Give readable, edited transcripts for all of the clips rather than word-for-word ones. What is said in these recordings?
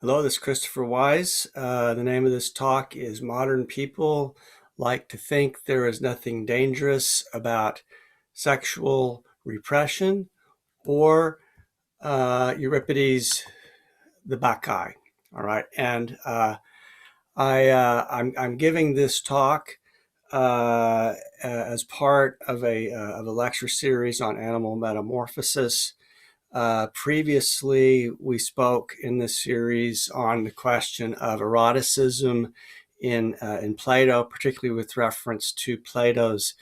Hello, this is Christopher Wise. The name of this talk is Modern People Like to Think There is Nothing Dangerous About Sexual Repression, or Euripides, the Bacchae. All right, and I'm giving this talk as part of a lecture series on animal metamorphosis. Previously, we spoke in this series on the question of eroticism in Plato, particularly with reference to Plato's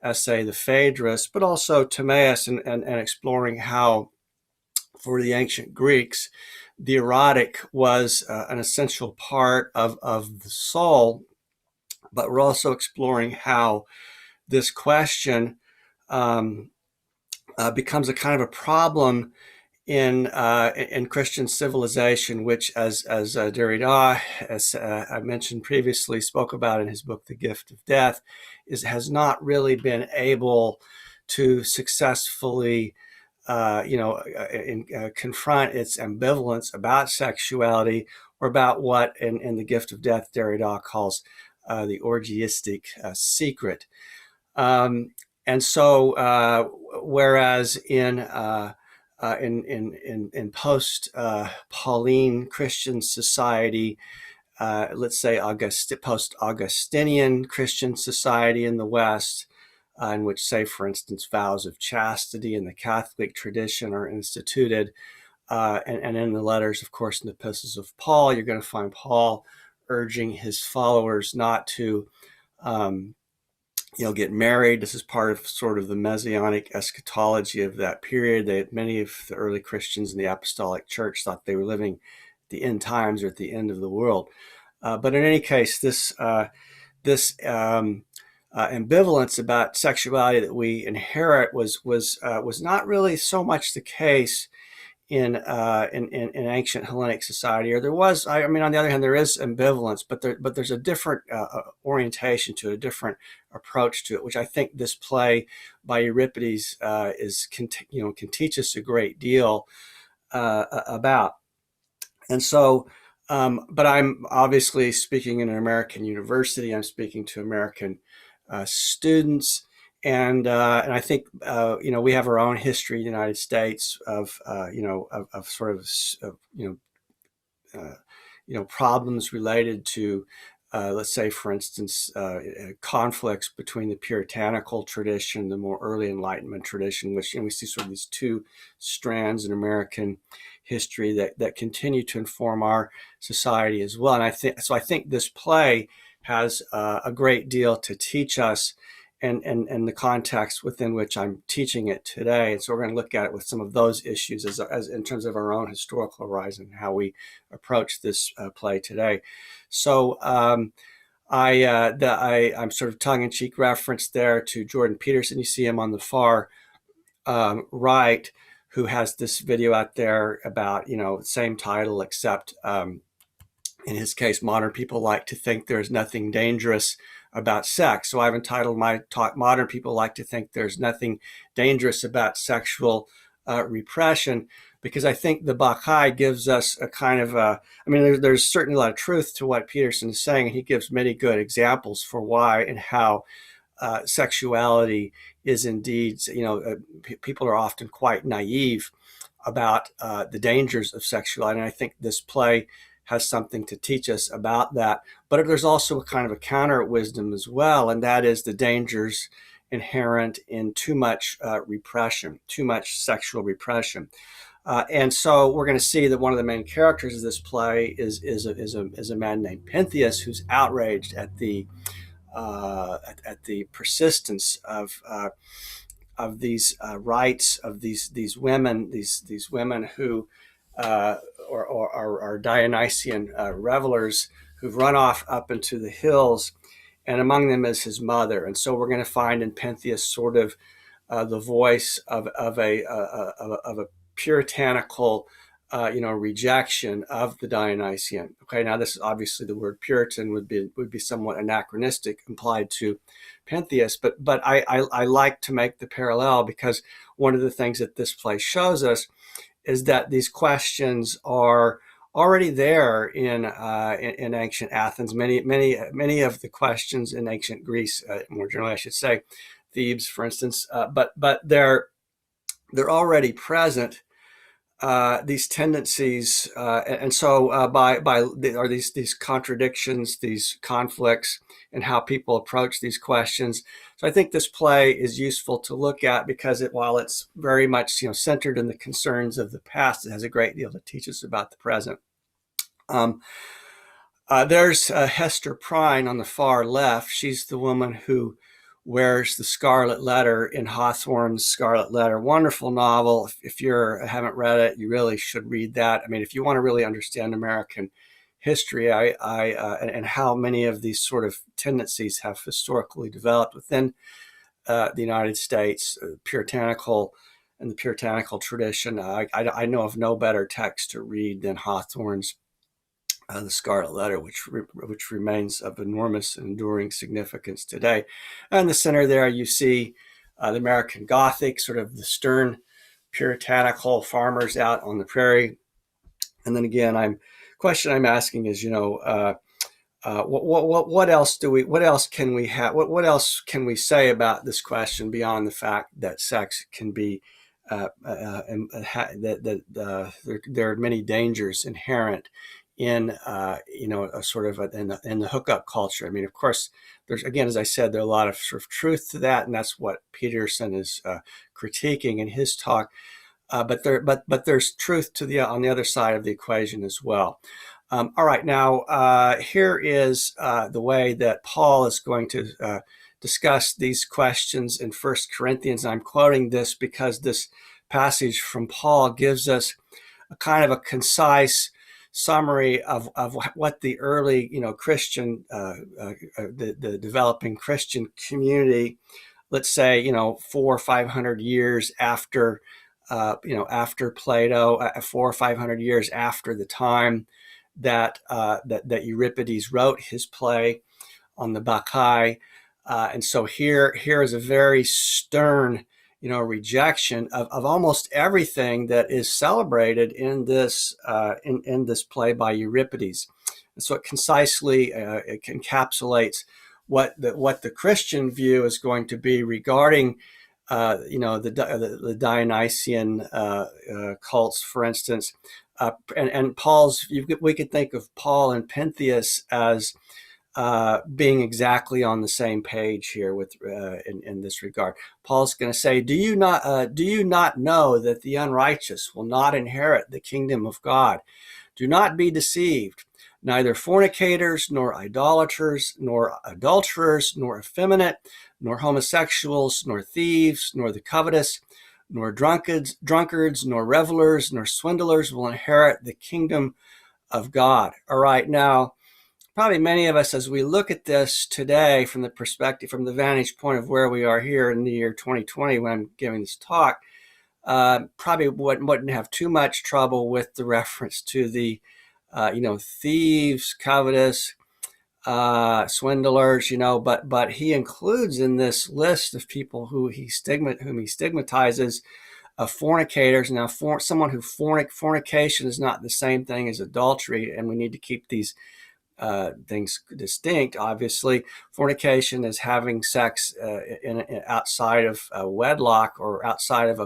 essay, the Phaedrus, but also Timaeus, and exploring how, for the ancient Greeks, the erotic was an essential part of the soul. But we're also exploring how this question becomes a kind of a problem in Christian civilization, which, as Derrida, as I mentioned previously, spoke about in his book *The Gift of Death*, has not really been able to successfully, confront its ambivalence about sexuality, or about what in *The Gift of Death* Derrida calls the orgiastic secret. And so, whereas in post Pauline Christian society, let's say post Augustinian Christian society in the West, in which, say, for instance, vows of chastity in the Catholic tradition are instituted, and in the letters, of course, in the epistles of Paul, you're going to find Paul urging his followers not to get married. This is part of sort of the messianic eschatology of that period. Many of the early Christians in the apostolic church thought they were living at the end times or at the end of the world. But in any case, this ambivalence about sexuality that we inherit was not really so much the case in ancient Hellenic society. Or there was, on the other hand, there is ambivalence, but there's a different orientation to it, a different approach to it, which I think this play by Euripides can teach us a great deal about. And so, but I'm obviously speaking in an American university. I'm speaking to American students. And I think we have our own history in the United States of problems related to, let's say, for instance, conflicts between the puritanical tradition, the more early Enlightenment tradition, which we see sort of these two strands in American history that continue to inform our society as well. And I think this play has a great deal to teach us, and the context within which I'm teaching it today. And so we're going to look at it with some of those issues as in terms of our own historical horizon, how we approach this play today. So I'm sort of tongue-in-cheek reference there to Jordan Peterson. You see him on the far right, who has this video out there about, same title, except in his case, modern people like to think there's nothing dangerous about sex. So I've entitled my talk, Modern People Like to Think There's Nothing Dangerous About Sexual Repression, because I think the Bacchae gives us a kind of there's certainly a lot of truth to what Peterson is saying, and he gives many good examples for why and how sexuality is indeed, people are often quite naive about the dangers of sexuality. And I think this play has something to teach us about that. But there's also a kind of a counter wisdom as well, and that is the dangers inherent in too much repression, too much sexual repression. And so we're going to see that one of the main characters of this play is a man named Pentheus, who's outraged at the persistence of these rights of these women, these women who are Dionysian revelers who've run off up into the hills, and among them is his mother. And so we're going to find in Pentheus sort of the voice of a puritanical rejection of the Dionysian. Okay, now this is obviously, the word Puritan would be somewhat anachronistic applied to Pentheus, but I like to make the parallel, because one of the things that this play shows us is that these questions are already there in ancient Athens. Many of the questions in ancient Greece, more generally, I should say, Thebes, for instance, but they're already present, these tendencies, and so are these contradictions, these conflicts, and how people approach these questions. So I think this play is useful to look at because while it's very much centered in the concerns of the past, it has a great deal to teach us about the present. There's Hester Prynne on the far left. She's the woman who wears the Scarlet Letter in Hawthorne's Scarlet Letter. Wonderful novel. If you haven't read it, you really should read that. I mean, if you want to really understand American history, and how many of these sort of tendencies have historically developed within the United States, puritanical and the puritanical tradition, I know of no better text to read than Hawthorne's the Scarlet Letter, which remains of enormous and enduring significance today. And in the center there, you see the American Gothic, sort of the stern, puritanical farmers out on the prairie. And then again, question I'm asking is, what else what else can we say about this question beyond the fact that sex can be there are many dangers inherent in a sort of in the hookup culture. I mean, of course, there's, again, as I said, there are a lot of sort of truth to that, and that's what Peterson is critiquing in his talk. But there's truth to on the other side of the equation as well. All right, now here is the way that Paul is going to discuss these questions in 1 Corinthians. I'm quoting this because this passage from Paul gives us a kind of a concise summary of what the early, Christian, the developing Christian community, let's say, 400 or 500 years after, after Plato, 400 or 500 years after the time that Euripides wrote his play on the Bacchae, and so here is a very stern, rejection of almost everything that is celebrated in this in this play by Euripides. And so it concisely it encapsulates what the Christian view is going to be regarding the Dionysian cults, for instance, and Paul's. We could think of Paul and Pentheus as being exactly on the same page here with in this regard. Paul's going to say, do you not know that the unrighteous will not inherit the kingdom of God? Do not be deceived. Neither fornicators, nor idolaters, nor adulterers, nor effeminate, nor homosexuals, nor thieves, nor the covetous, nor drunkards, nor revelers, nor swindlers will inherit the kingdom of God. All right, now, probably many of us, as we look at this today from the vantage point of where we are here in the year 2020 when I'm giving this talk, probably wouldn't have too much trouble with the reference to the, thieves, covetous, swindlers, but he includes in this list of people whom he stigmatizes fornicators. Now, someone who fornication is not the same thing as adultery, and we need to keep these things distinct. Obviously, fornication is having sex outside of wedlock or outside of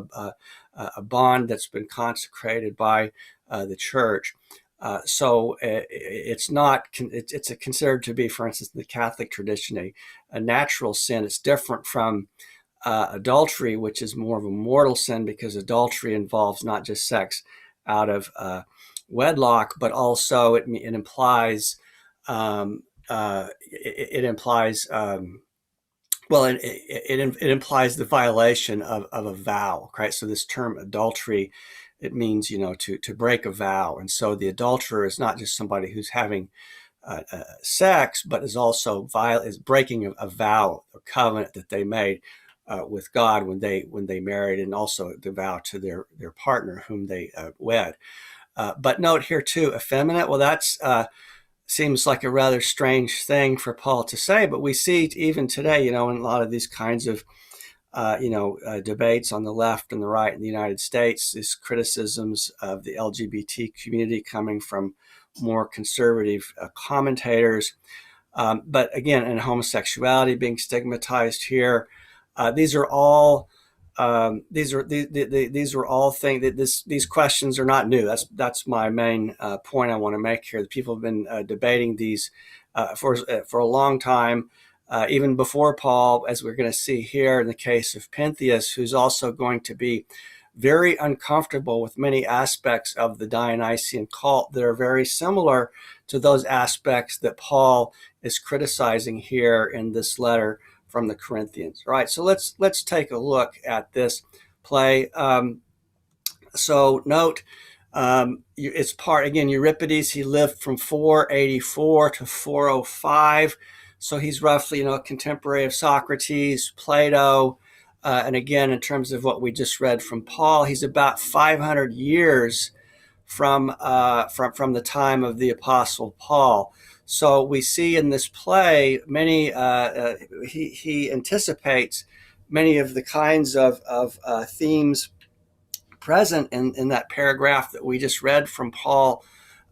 a bond that's been consecrated by the church. So it's considered to be, for instance, in the Catholic tradition, a natural sin. It's different from adultery, which is more of a mortal sin, because adultery involves not just sex out of wedlock, but also it implies it implies the violation of a vow, right? So this term adultery, it means, to break a vow. And so the adulterer is not just somebody who's having sex, but is also breaking a vow, a covenant that they made with God when they married, and also the vow to their partner whom they wed. But note here too, effeminate. Well, that's seems like a rather strange thing for Paul to say, but we see even today, in a lot of these kinds of debates on the left and the right in the United States, these criticisms of the LGBT community coming from more conservative commentators. But again, and homosexuality being stigmatized here. These are all these are all things that these questions are not new. That's my main point I want to make here. The people have been debating these for a long time, even before Paul, as we're going to see here in the case of Pentheus, who's also going to be very uncomfortable with many aspects of the Dionysian cult that are very similar to those aspects that Paul is criticizing here in this letter from the Corinthians. All right, so let's take a look at this play. So note, it's part, again, Euripides, he lived from 484 to 405. So he's roughly, a contemporary of Socrates, Plato, and again, in terms of what we just read from Paul, he's about 500 years from the time of the Apostle Paul. So we see in this play many. He anticipates many of the kinds of themes present in that paragraph that we just read from Paul,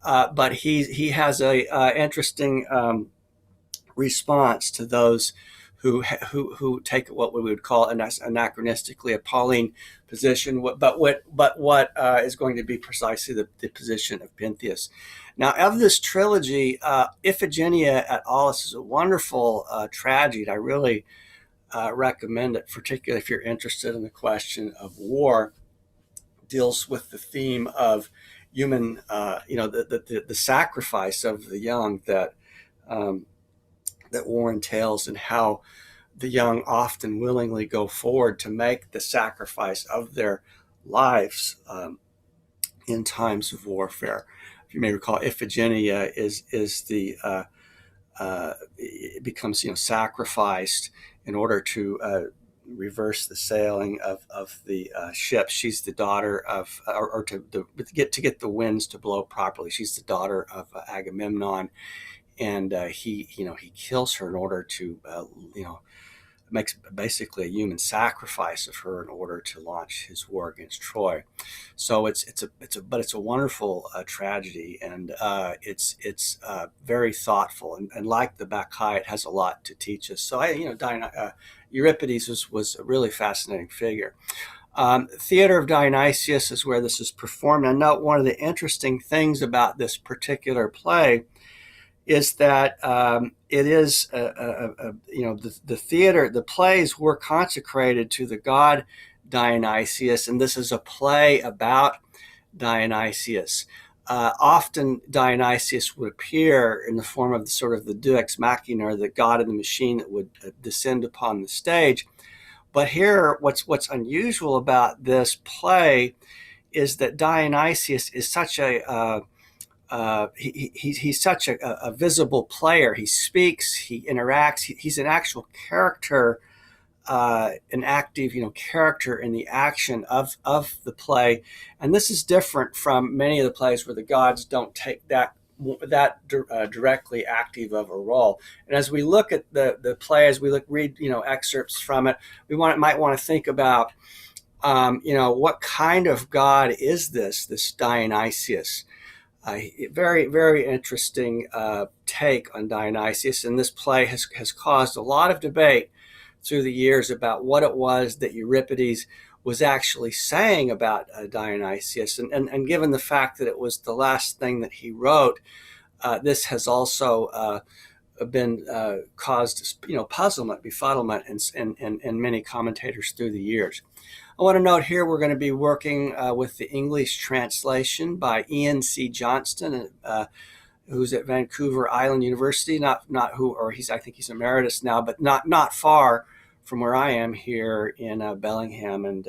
but he has a interesting response to those who take what we would call anachronistically a Pauline position, but what is going to be precisely the position of Pentheus. Now, of this trilogy, Iphigenia at Aulis is a wonderful tragedy. I really recommend it, particularly if you're interested in the question of war. Deals with the theme of human, the sacrifice of the young that war entails, and how the young often willingly go forward to make the sacrifice of their lives in times of warfare. If you may recall, Iphigenia is the it becomes sacrificed in order to reverse the sailing of the ship. She's the daughter of, or to get the winds to blow properly. She's the daughter of Agamemnon, and he kills her in order to makes basically a human sacrifice of her in order to launch his war against Troy. So it's a wonderful tragedy, and it's very thoughtful, and like the Bacchae, it has a lot to teach us. So Euripides was a really fascinating figure. Theater of Dionysius is where this is performed. And note, one of the interesting things about this particular play is that it is, the theater, the plays were consecrated to the god Dionysius, and this is a play about Dionysius. Often Dionysius would appear in the form of the Deus Machina, or the god in the machine that would descend upon the stage. But here, what's unusual about this play is that Dionysius is such he's such a visible player. He speaks, he interacts, he's an actual character, an active character in the action of the play. And this is different from many of the plays where the gods don't take that directly active of a role. And as we look at the play, as we read excerpts from it, we might want to think about what kind of god is this Dionysius. Very, very interesting take on Dionysius, and this play has caused a lot of debate through the years about what it was that Euripides was actually saying about Dionysius, and given the fact that it was the last thing that he wrote, this has also been caused puzzlement, befuddlement, and many commentators through the years. I want to note here we're going to be working with the English translation by Ian C. Johnston, who's at Vancouver Island University. I think he's emeritus now, but not far from where I am here in Bellingham. And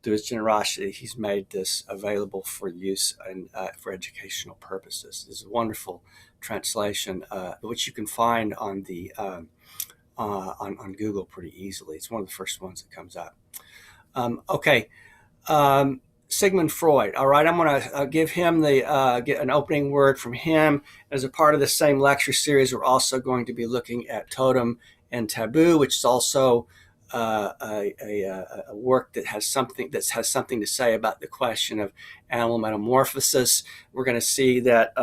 through his generosity, he's made this available for use and for educational purposes. This is a wonderful translation, which you can find on the on Google pretty easily. It's one of the first ones that comes up. Sigmund Freud. All right, I'm going to give him get an opening word from him. As a part of the same lecture series, we're also going to be looking at totem and taboo, which is also a work that has something to say about the question of animal metamorphosis. We're going to see that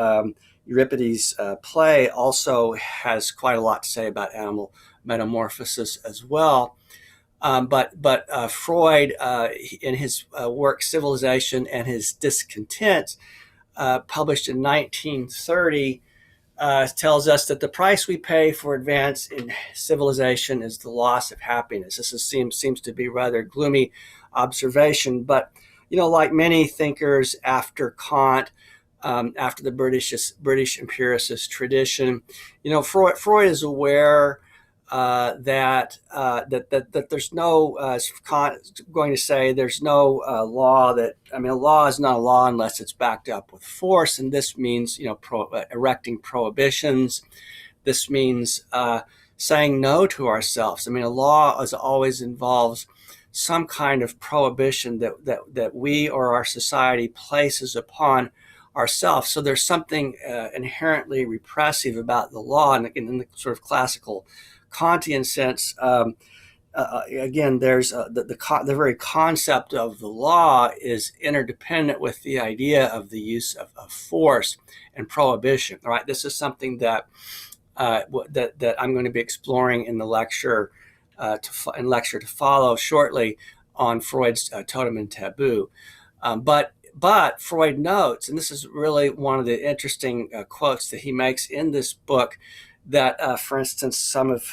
Euripides' play also has quite a lot to say about animal metamorphosis as well. But Freud, in his work Civilization and His Discontents, published in 1930, tells us that the price we pay for advance in civilization is the loss of happiness. Seems to be rather gloomy observation, but like many thinkers after Kant, after the British empiricist tradition, Freud is aware that there's no, as Kant is going to say, there's no law that, a law is not a law unless it's backed up with force. And this means, erecting prohibitions. This means saying no to ourselves. A law always involves some kind of prohibition that we or our society places upon ourselves. So there's something inherently repressive about the law, and in the sort of classical Kantian sense. Again, there's the very concept of the law is interdependent with the idea of the use of force and prohibition. All right, this is something that that I'm going to be exploring in the lecture to follow shortly on Freud's Totem and Taboo. But Freud notes, and this is really one of the interesting quotes that he makes in this book, that, for instance, some of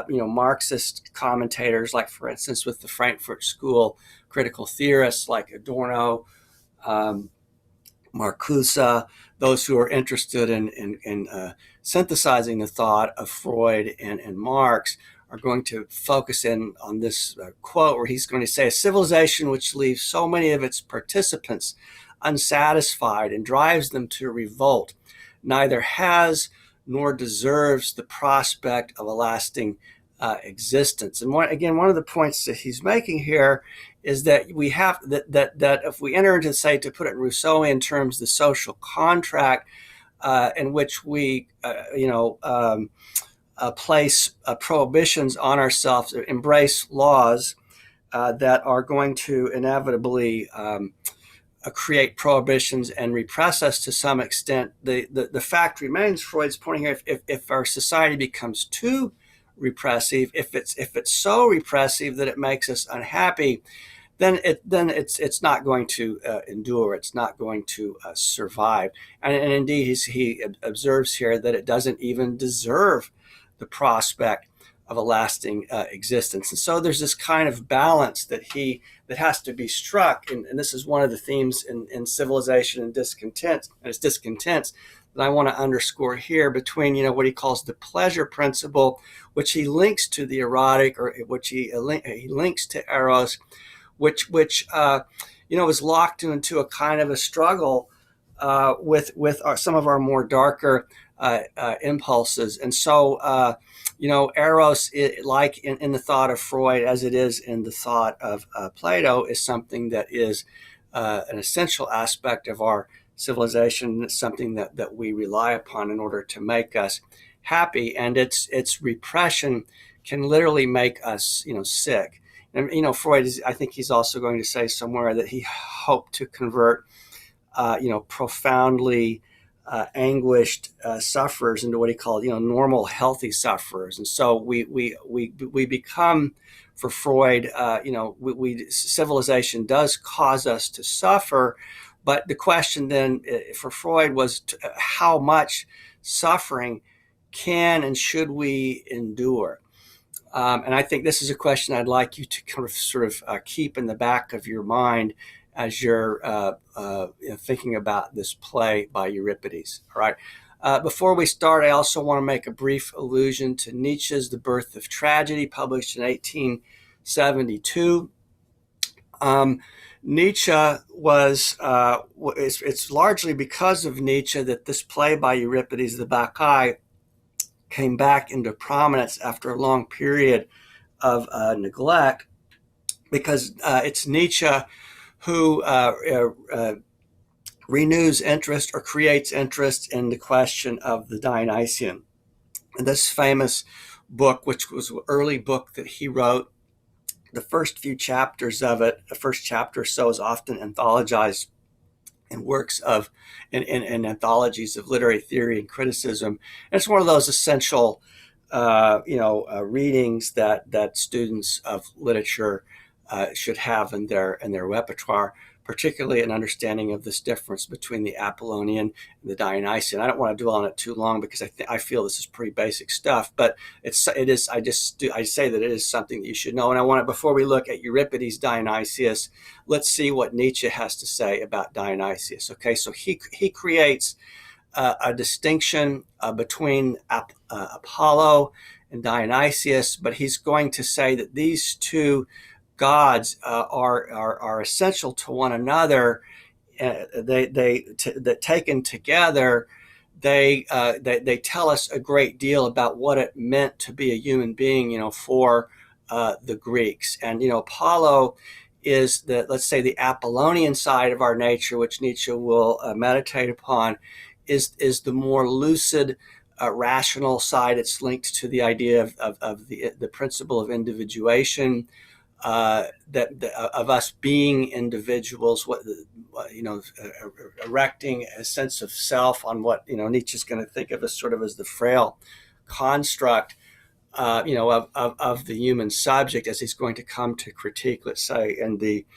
Marxist commentators, like for instance with the Frankfurt School critical theorists like Adorno, Marcuse, those who are interested in synthesizing the thought of Freud and Marx, are going to focus in on this quote where he's going to say, a civilization which leaves so many of its participants unsatisfied and drives them to revolt neither has nor deserves the prospect of a lasting existence. And one of the points that he's making here is that we have that if we enter into, say, to put it in Rousseauian terms, the social contract in which we place prohibitions on ourselves, embrace laws that are going to inevitably create prohibitions and repress us to some extent. The fact remains, Freud's pointing here, if our society becomes too repressive, if it's so repressive that it makes us unhappy, then it's not going to endure. It's not going to survive. And indeed, he observes here that it doesn't even deserve the prospect of a lasting existence. And so there's this kind of balance that has to be struck, and this is one of the themes in Civilization and Discontents, that I want to underscore here, between what he calls the pleasure principle, which he links to the erotic, or which he links to eros, which is locked into a kind of a struggle with some of our more darker impulses. And so eros, like in the thought of Freud, as it is in the thought of Plato, is something that is an essential aspect of our civilization. It's something that we rely upon in order to make us happy, and its repression can literally make us sick. And Freud I think he's also going to say somewhere that he hoped to convert profoundly anguished sufferers into what he called normal, healthy sufferers. And so we become, for Freud, civilization does cause us to suffer, but the question then for Freud was how much suffering can and should we endure? And I think this is a question I'd like you to kind of sort of keep in the back of your mind as you're thinking about this play by Euripides. All right. Before we start, I also want to make a brief allusion to Nietzsche's The Birth of Tragedy, published in 1872. Nietzsche was, it's largely because of Nietzsche that this play by Euripides, the Bacchae, came back into prominence after a long period of neglect, because it's Nietzsche who renews interest or creates interest in the question of the Dionysian. And this famous book, which was an early book that he wrote, The first few chapters of it, the first chapter or so, is often anthologized in works of, in anthologies of literary theory and criticism. And it's one of those essential, readings that students of literature should have in their repertoire, particularly an understanding of this difference between the Apollonian and the Dionysian. I don't want to dwell on it too long because I feel this is pretty basic stuff, but I say that it is something that you should know. And I want to, before we look at Euripides' Dionysius, let's see what Nietzsche has to say about Dionysius. Okay, so he creates a distinction between Apollo and Dionysius, but he's going to say that these two gods are essential to one another. That taken together, they tell us a great deal about what it meant to be a human being, for the Greeks. And Apollo is let's say the Apollonian side of our nature, which Nietzsche will meditate upon, is the more lucid, rational side. It's linked to the idea of the principle of individuation, of us being individuals, erecting a sense of self on what Nietzsche's going to think of as sort of as the frail construct, of the human subject, as he's going to come to critique, let's say, in the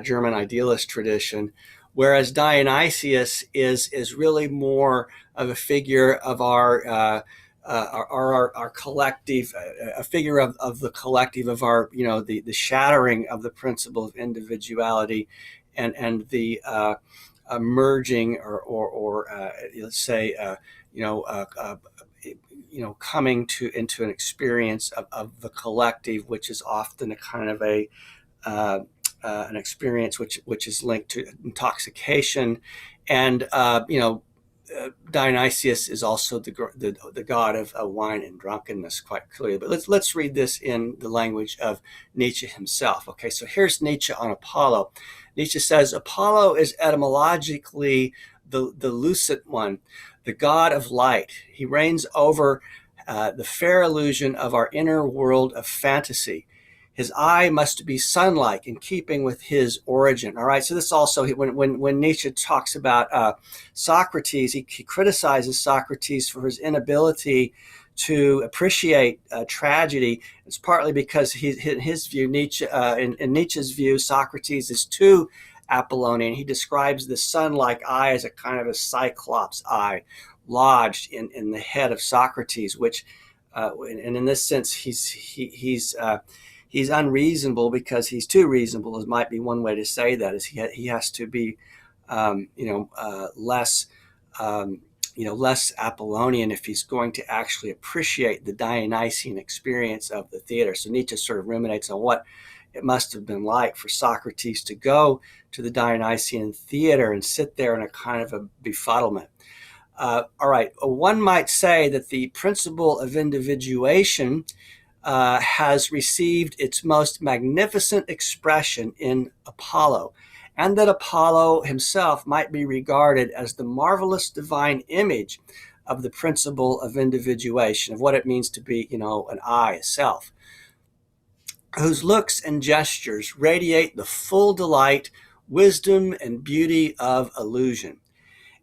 German idealist tradition. Whereas Dionysius is really more of a figure of our collective, a figure of the collective, of our, the shattering of the principle of individuality, and the merging or let's say, coming into an experience of the collective, which is often a kind of an experience which is linked to intoxication. And Dionysius is also the god of wine and drunkenness, quite clearly. But let's read this in the language of Nietzsche himself. Okay, so here's Nietzsche on Apollo. Nietzsche says, Apollo is etymologically the lucid one, the god of light. He reigns over the fair illusion of our inner world of fantasy. His eye must be sun-like, in keeping with his origin. All right, so this also, when Nietzsche talks about Socrates, he criticizes Socrates for his inability to appreciate tragedy. It's partly because in his view, in Nietzsche's view, Socrates is too Apollonian. He describes the sun-like eye as a kind of a cyclops eye lodged in the head of Socrates, which, and in this sense, he's unreasonable because he's too reasonable, as might be one way to say that, is he has to be, less Apollonian if he's going to actually appreciate the Dionysian experience of the theater. So Nietzsche sort of ruminates on what it must have been like for Socrates to go to the Dionysian theater and sit there in a kind of a befuddlement. All right, one might say that the principle of individuation has received its most magnificent expression in Apollo, and that Apollo himself might be regarded as the marvelous divine image of the principle of individuation, of what it means to be, an I, a self, whose looks and gestures radiate the full delight, wisdom, and beauty of illusion.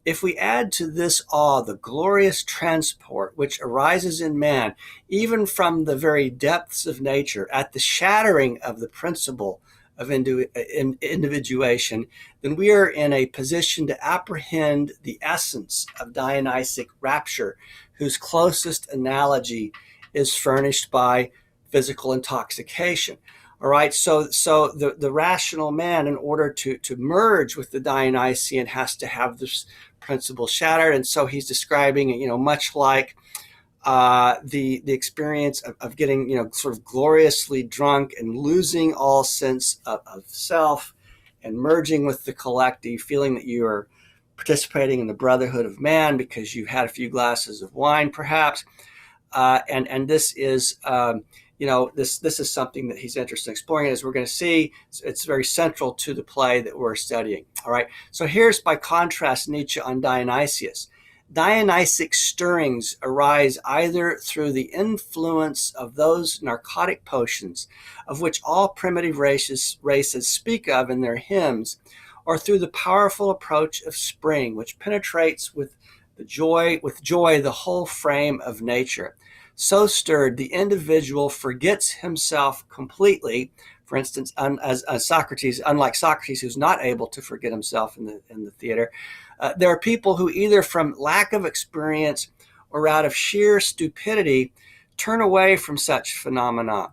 If we add to this awe the glorious transport which arises in man, even from the very depths of nature, at the shattering of the principle of individuation, then we are in a position to apprehend the essence of Dionysic rapture, whose closest analogy is furnished by physical intoxication. All right, so the rational man, in order to merge with the Dionysian, has to have this principle shattered. And so he's describing, much like the experience of getting, sort of gloriously drunk and losing all sense of self and merging with the collective, feeling that you are participating in the brotherhood of man because you've had a few glasses of wine, perhaps. And this is, this is something that he's interested in exploring. As we're going to see, it's very central to the play that we're studying. All right. So here's, by contrast, Nietzsche on Dionysius. Dionysic stirrings arise either through the influence of those narcotic potions of which all primitive races speak of in their hymns, or through the powerful approach of spring, which penetrates with joy the whole frame of nature. So stirred, the individual forgets himself completely. For instance, as Socrates, unlike Socrates, who's not able to forget himself in the theater, there are people who either from lack of experience or out of sheer stupidity turn away from such phenomena.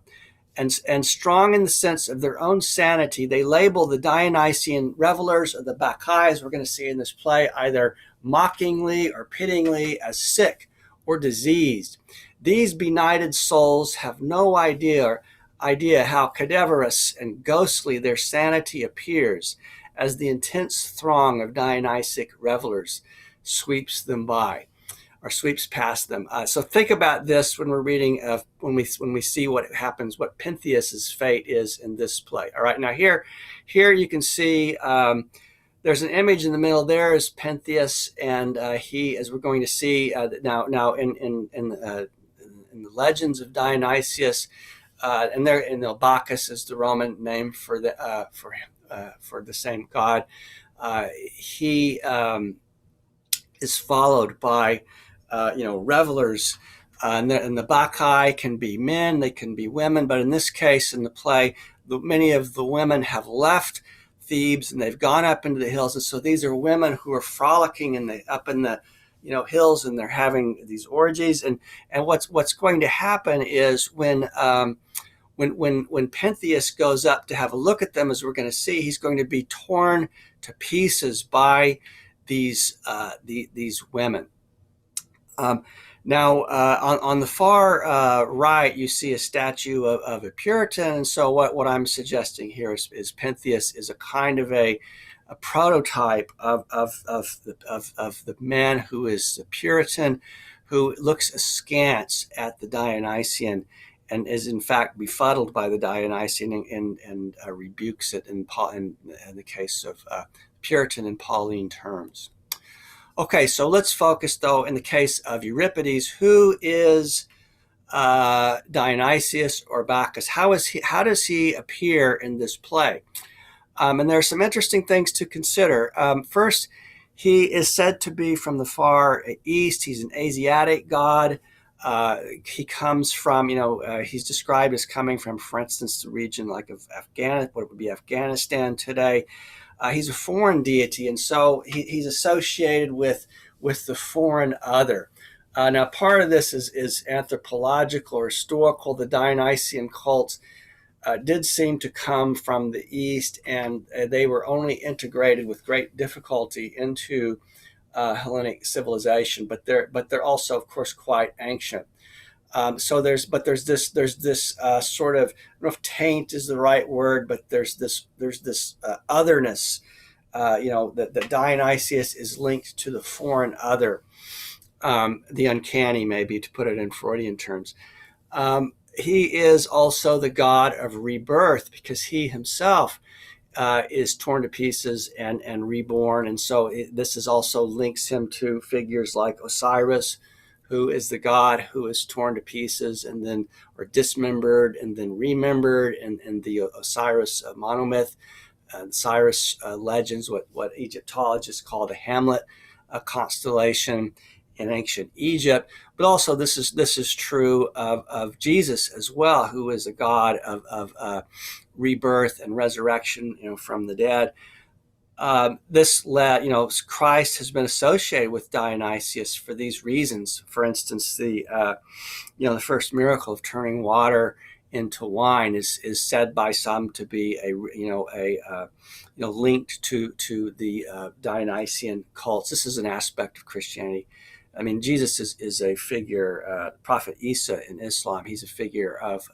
And strong in the sense of their own sanity, they label the Dionysian revelers or the Bacchae, as we're going to see in this play, either mockingly or pityingly as sick or diseased. These benighted souls have no idea how cadaverous and ghostly their sanity appears as the intense throng of Dionysic revelers sweeps them by, or sweeps past them. So think about this when we're reading when we see what happens, what Pentheus's fate is in this play. All right, now here you can see there's an image in the middle. There is Pentheus, and he, as we're going to see now in the legends of Dionysius, and Bacchus is the Roman name for the same god. He is followed by revelers, and the Bacchae can be men, they can be women, but in this case, in the play, many of the women have left Thebes and they've gone up into the hills, and so these are women who are frolicking up in the hills, and they're having these orgies. And what's going to happen is when Pentheus goes up to have a look at them, as we're going to see, he's going to be torn to pieces by these women. Now, on the far right, you see a statue of a Puritan, and so what I'm suggesting here is Pentheus is a kind of a prototype of the man who is a Puritan, who looks askance at the Dionysian and is in fact befuddled by the Dionysian and rebukes it in the case of Puritan and Pauline terms. Okay, so let's focus, though, in the case of Euripides. Who is Dionysius or Bacchus? How does he appear in this play? And there are some interesting things to consider. First, he is said to be from the far east. He's an Asiatic god. He comes from, he's described as coming from, for instance, the region like of Afghanistan, what would be Afghanistan today. He's a foreign deity, and so he's associated with the foreign other. Now, part of this is anthropological or historical. The Dionysian cults did seem to come from the East, and they were only integrated with great difficulty into Hellenic civilization. But they're also, of course, quite ancient. So there's this sort of, I don't know if taint is the right word, but there's this otherness. That Dionysius is linked to the foreign other, the uncanny, maybe, to put it in Freudian terms. He is also the god of rebirth, because he himself is torn to pieces and reborn, and so this is also links him to figures like Osiris, who is the god who is torn to pieces and then, or dismembered and then remembered, and the Osiris monomyth, Cyrus legends, what Egyptologists call the Hamlet constellation in ancient Egypt. But also this is true of Jesus as well, who is a god of rebirth and resurrection, from the dead. Christ has been associated with Dionysius for these reasons. For instance, the first miracle of turning water into wine is said by some to be linked to the Dionysian cults. This is an aspect of Christianity. I mean, Jesus is a figure. Prophet Isa in Islam, he's a figure of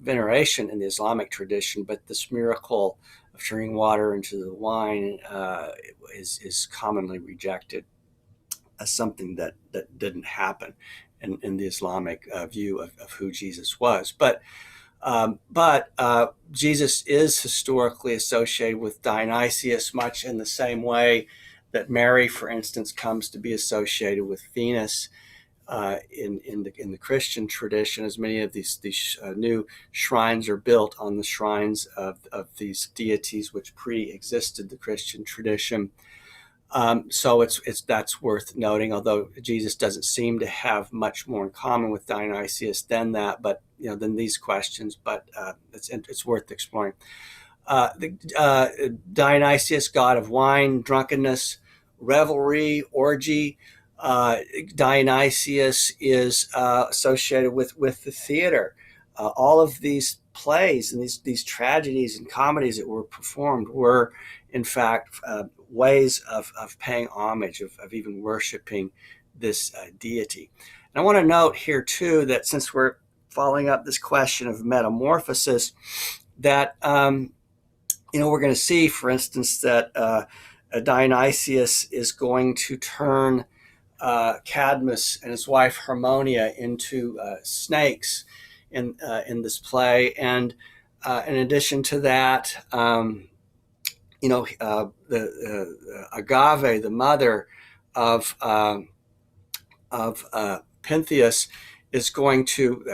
veneration in the Islamic tradition, but this miracle of turning water into the wine is commonly rejected as something that didn't happen in the Islamic view of who Jesus was. But Jesus is historically associated with Dionysius, much in the same way that Mary, for instance, comes to be associated with Venus in the Christian tradition, as many of these new shrines are built on the shrines of these deities which pre-existed the Christian tradition. So that's worth noting, although Jesus doesn't seem to have much more in common with Dionysius than that, but than these questions. But it's worth exploring. Dionysius, god of wine, drunkenness, revelry, orgy. Dionysius is associated with the theater. All of these plays and these tragedies and comedies that were performed were, in fact, ways of paying homage, of even worshiping this deity. And I want to note here, too, that since we're following up this question of metamorphosis, that we're going to see, for instance, that Dionysius is going to turn Cadmus and his wife Harmonia into snakes in this play, and in addition to that, the Agave, the mother of Pentheus, is going to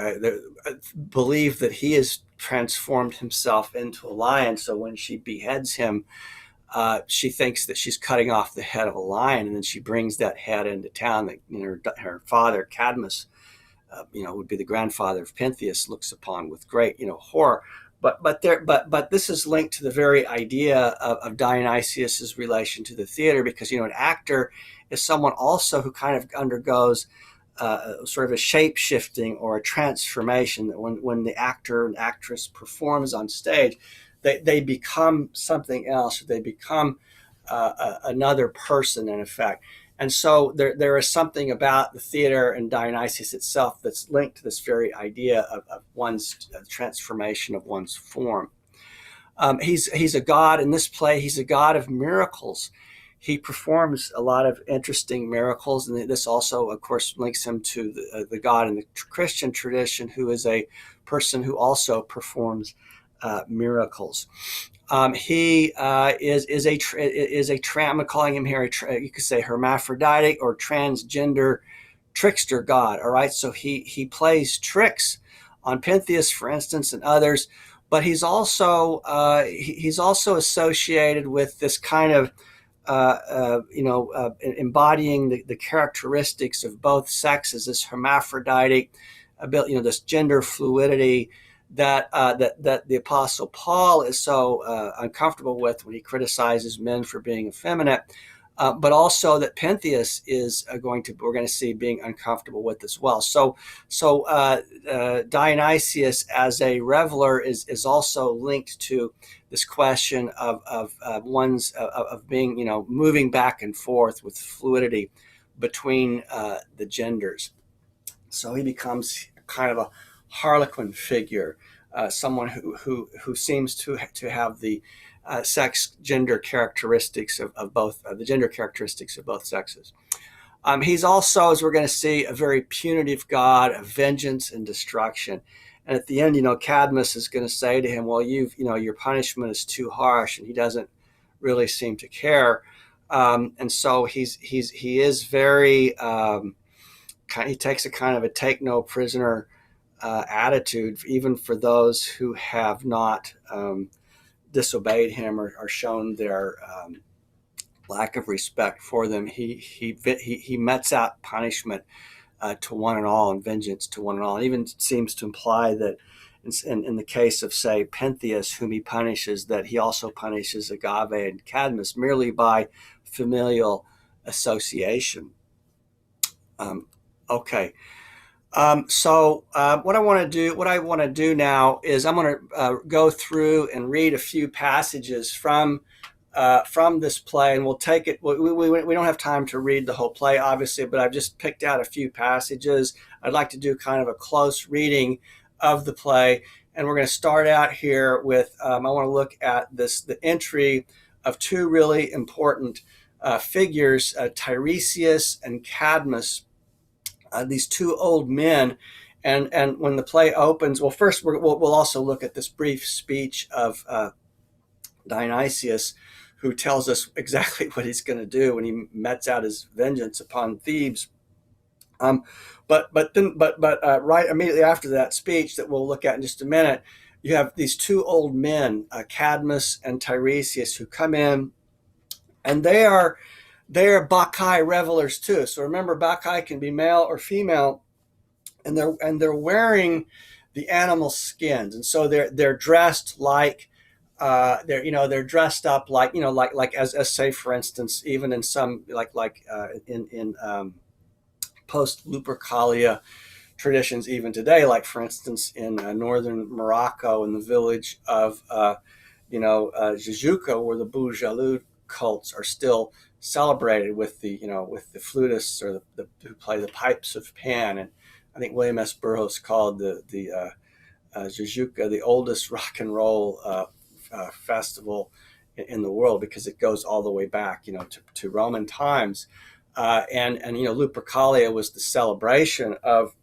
believe that he has transformed himself into a lion. So when she beheads him, she thinks that she's cutting off the head of a lion, and then she brings that head into town. That her father Cadmus, would be the grandfather of Pentheus, looks upon with great horror. But this is linked to the very idea of Dionysius's relation to the theater, because an actor is someone also who kind of undergoes sort of a shape shifting or a transformation. That when the actor and actress performs on stage, they become something else. They become another person, in effect. And so there is something about the theater and Dionysius itself that's linked to this very idea of one's transformation of one's form. He's a god in this play. He's a god of miracles. He performs a lot of interesting miracles, and this also, of course, links him to the god in the Christian tradition, who is a person who also performs miracles. He is a I'm calling him here you could say hermaphroditic or transgender trickster god. All right, so he plays tricks on Pentheus, for instance, and others, but he's also associated with this kind of embodying the characteristics of both sexes, this hermaphroditic ability, this gender fluidity that the Apostle Paul is so uncomfortable with when he criticizes men for being effeminate, but also that Pentheus is we're going to see being uncomfortable with as well. So Dionysius as a reveler is also linked to this question of being moving back and forth with fluidity between the genders. So he becomes kind of a harlequin figure, someone who seems to have the sex gender characteristics of both the gender characteristics of both sexes. He's also, as we're going to see, a very punitive god of vengeance and destruction. And at the end, Cadmus is going to say to him, "Well, your punishment is too harsh," and he doesn't really seem to care. And so he is very he takes a kind of a take no prisoner attitude, even for those who have not disobeyed him or shown their lack of respect for them. He metes out punishment to one and all, and vengeance to one and all. It even seems to imply that in the case of, say, Pentheus, whom he punishes, that he also punishes Agave and Cadmus merely by familial association. Okay. So what I want to do now is I'm going to go through and read a few passages from this play, and we'll take it. We don't have time to read the whole play, obviously, but I've just picked out a few passages. I'd like to do kind of a close reading of the play, and we're going to start out here with. I want to look at the entry of two really important figures, Tiresias and Cadmus. These two old men, and when the play opens, well, first we'll also look at this brief speech of Dionysius, who tells us exactly what he's going to do when he metes out his vengeance upon Thebes. But right immediately after that speech that we'll look at in just a minute, you have these two old men, Cadmus and Tiresias, who come in, and they are Bacchae revelers too. So remember, Bacchae can be male or female, and they're wearing the animal skins, and so they're dressed like they're dressed up like like as say for instance, even in some in post Lupercalia traditions even today, like for instance in northern Morocco in the village of Jijuka, where the Boujalou cults are still celebrated with the with the flutists or the who play the pipes of Pan. And I think William S. Burroughs called the Jijuka the oldest rock and roll festival in the world, because it goes all the way back to Roman times. And Lupercalia was the celebration of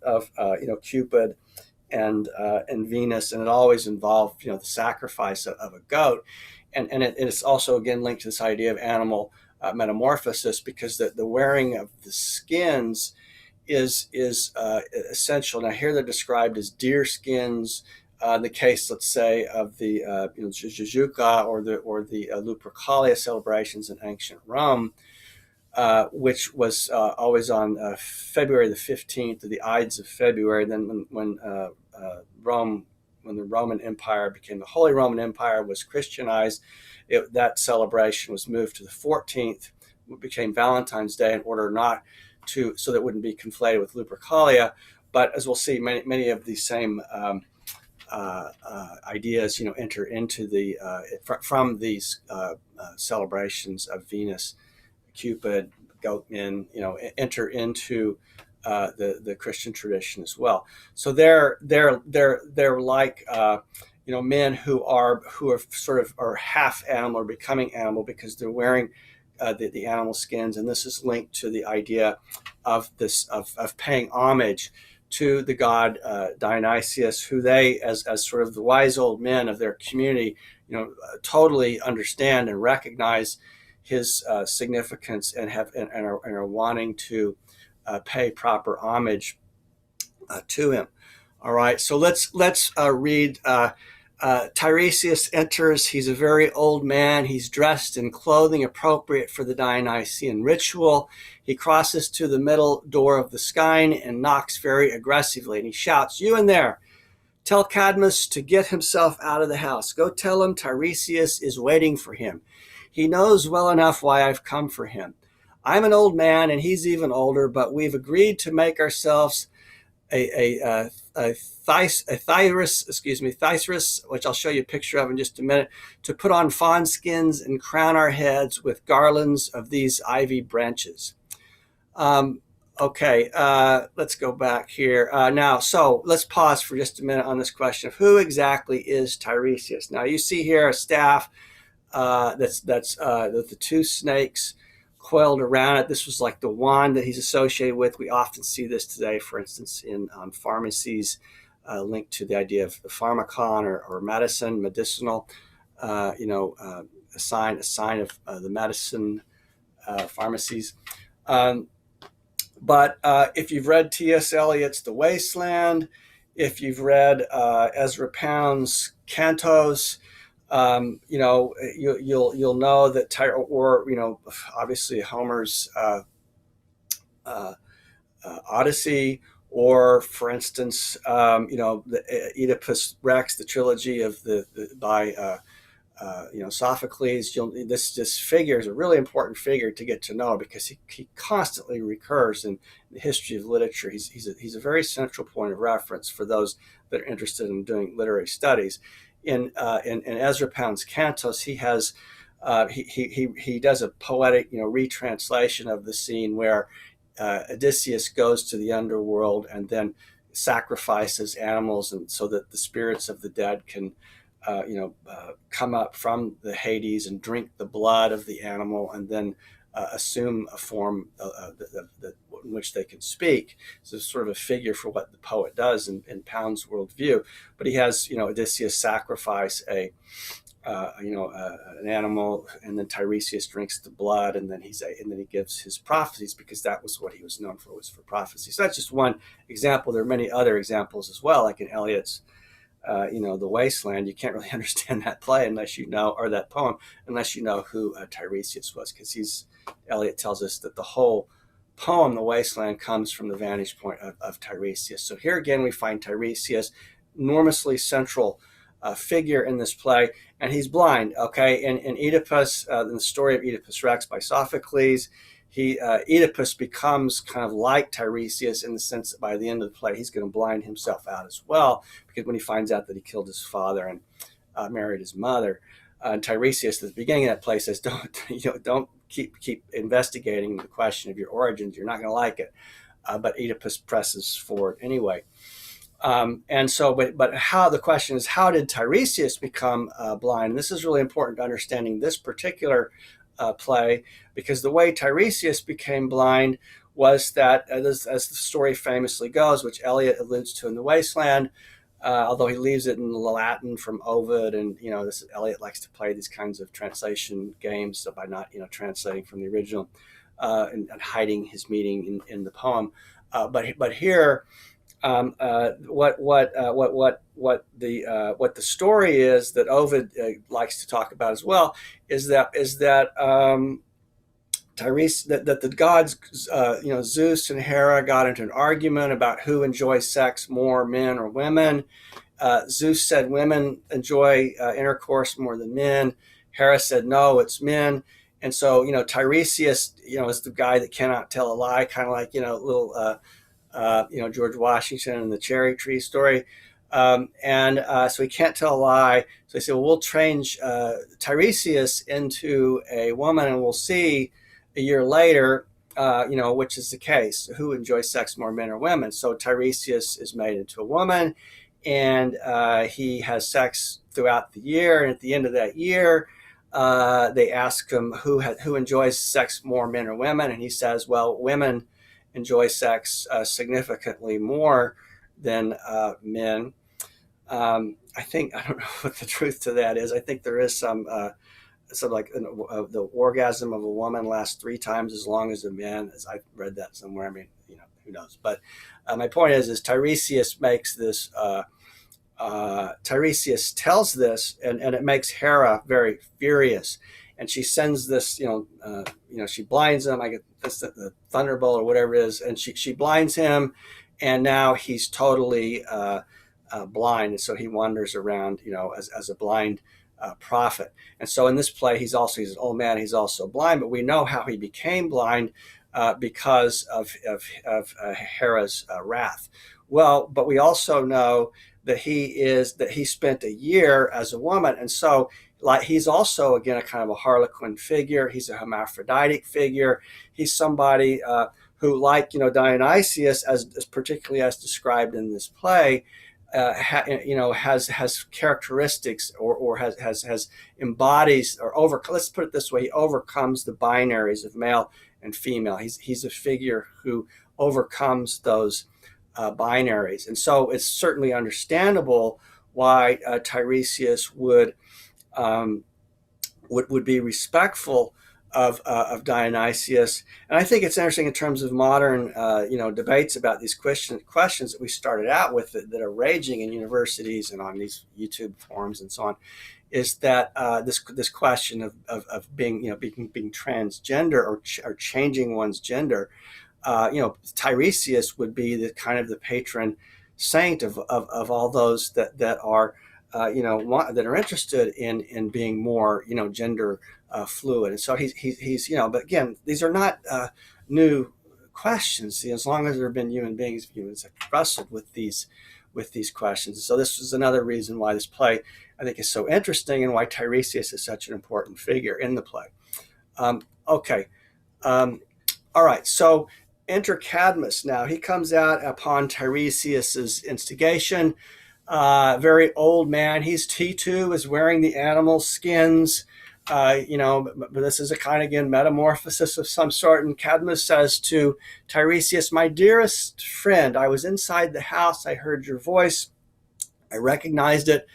Cupid and Venus, and it always involved the sacrifice of a goat, and it's also again linked to this idea of animal metamorphosis, because the wearing of the skins is essential. Now here they're described as deer skins. In the case, let's say, of the Jijuka or the Lupercalia celebrations in ancient Rome, which was always on February the 15th, or the Ides of February. Then when the Roman Empire became the Holy Roman Empire, was Christianized, that celebration was moved to the 14th. It became Valentine's Day in order not to, so that it wouldn't be conflated with Lupercalia. But as we'll see, many of these same ideas, enter into the from these celebrations of Venus, Cupid, goatmen, enter into the Christian tradition as well. So they're like men who are sort of are half animal or becoming animal, because they're wearing the animal skins, and this is linked to the idea of paying homage to the god Dionysius, who they, as sort of the wise old men of their community, totally understand and recognize his significance, and are wanting to pay proper homage to him. All right, so let's read. Tiresias enters. He's a very old man. He's dressed in clothing appropriate for the Dionysian ritual. He crosses to the middle door of the skyne and knocks very aggressively, and he shouts, "You in there! Tell Cadmus to get himself out of the house. Go tell him Tiresias is waiting for him. He knows well enough why I've come for him. I'm an old man and he's even older, but we've agreed to make ourselves a Phaedrus, which I'll show you a picture of in just a minute, to put on fawn skins and crown our heads with garlands of these ivy branches." Okay, let's go back here now. So let's pause for just a minute on this question of who exactly is Tiresias. Now you see here a staff that's the two snakes coiled around it. This was like the wand that he's associated with. We often see this today, for instance, in pharmacies, linked to the idea of the pharmacon or medicine, medicinal. A sign of the medicine pharmacies. But if you've read T.S. Eliot's The Wasteland, if you've read Ezra Pound's Cantos, you'll know that obviously Homer's Odyssey, or for instance, the Oedipus Rex, the trilogy of by Sophocles. This figure is a really important figure to get to know, because he constantly recurs in the history of literature. He's a very central point of reference for those that are interested in doing literary studies. In Ezra Pound's Cantos, he has he does a poetic retranslation of the scene where Odysseus goes to the underworld and then sacrifices animals, and so that the spirits of the dead can come up from the Hades and drink the blood of the animal, and then assume a form in which they can speak. So it's sort of a figure for what the poet does in Pound's worldview. But he has Odysseus sacrifice a an animal, and then Tiresias drinks the blood, and then he gives his prophecies, because that was what he was known for, was for prophecy. So that's just one example. There are many other examples as well, like in Eliot's The Wasteland. You can't really understand that play unless you know, or that poem, unless you know who Tiresias was, because Eliot tells us that the whole poem, The Wasteland, comes from the vantage point of Tiresias. So here again, we find Tiresias, enormously central figure in this play, and he's blind. Okay, in Oedipus, in the story of Oedipus Rex by Sophocles, Oedipus becomes kind of like Tiresias in the sense that by the end of the play, he's going to blind himself out as well, because when he finds out that he killed his father and married his mother, Tiresias at the beginning of that play says, don't keep investigating the question of your origins. You're not going to like it. But Oedipus presses forward anyway. But how, the question is, how did Tiresias become blind? And this is really important to understanding this particular play, because the way Tiresias became blind was that, as the story famously goes, which Eliot alludes to in The Wasteland, although he leaves it in Latin from Ovid, and Eliot likes to play these kinds of translation games, so by not translating from the original and hiding his meaning in the poem. But here, what the story is that Ovid likes to talk about as well is that that the gods, Zeus and Hera got into an argument about who enjoys sex more, men or women. Zeus said women enjoy intercourse more than men. Hera said no, it's men. And so Tiresias is the guy that cannot tell a lie, kind of like little George Washington and the cherry tree story. So he can't tell a lie. So he said, well, we'll change Tiresias into a woman, and we'll see a year later, which is the case, who enjoys sex more, men or women. So Tiresias is made into a woman, and he has sex throughout the year. And at the end of that year, they ask him who enjoys sex more, men or women. And he says, well, women enjoy sex significantly more than men. I don't know what the truth to that is. I think there is some like the orgasm of a woman lasts 3 times as long as a man. As I read that somewhere. I mean, who knows? But my point is Tiresias makes this. Tiresias tells this, and it makes Hera very furious, and she sends this. She blinds him. I get this, the thunderbolt or whatever it is, and she blinds him, and now he's totally blind, and so he wanders around, as a blind prophet. And so in this play, he's an old man. He's also blind, but we know how he became blind because of Hera's wrath. Well, but we also know that he spent a year as a woman, and so he's also again a kind of a harlequin figure. He's a hermaphroditic figure. He's somebody who, like Dionysius, as particularly as described in this play, has characteristics or has embodies or let's put it this way, he overcomes the binaries of male and female. He's a figure who overcomes those binaries, and so it's certainly understandable why Tiresias would be respectful of Dionysius. And I think it's interesting in terms of modern debates about these questions that we started out with that are raging in universities and on these YouTube forums and so on, is that this question of being transgender or changing one's gender. Tiresias would be the kind of the patron saint of all those that are that are interested in being more gender fluid. And so he's but again, these are not new questions. As long as there have been humans have wrestled with these questions. So this is another reason why this play, I think, is so interesting, and why Tiresias is such an important figure in the play. Okay. All right. So enter Cadmus now. He comes out upon Tiresias's instigation. Very old man. He too is wearing the animal skins. But this is a kind of, again, metamorphosis of some sort. And Cadmus says to Tiresias, "My dearest friend, I was inside the house. I heard your voice. I recognized it,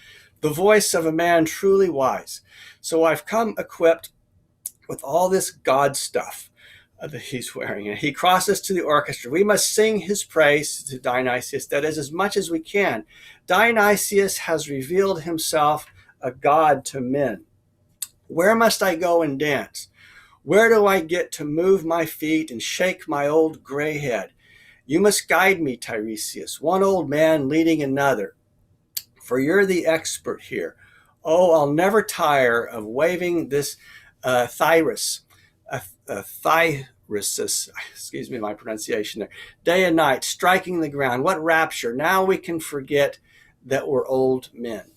the voice of a man truly wise. So I've come equipped with all this God stuff that he's wearing. And he crosses to the orchestra. We must sing his praise to Dionysius, that is, as much as we can. Dionysius has revealed himself a god to men. Where must I go and dance? Where do I get to move my feet and shake my old gray head? You must guide me, Tiresias, one old man leading another, for you're the expert here. Oh, I'll never tire of waving this Phaedrus, excuse me, my pronunciation there, day and night, striking the ground. What rapture! Now we can forget that we're old men.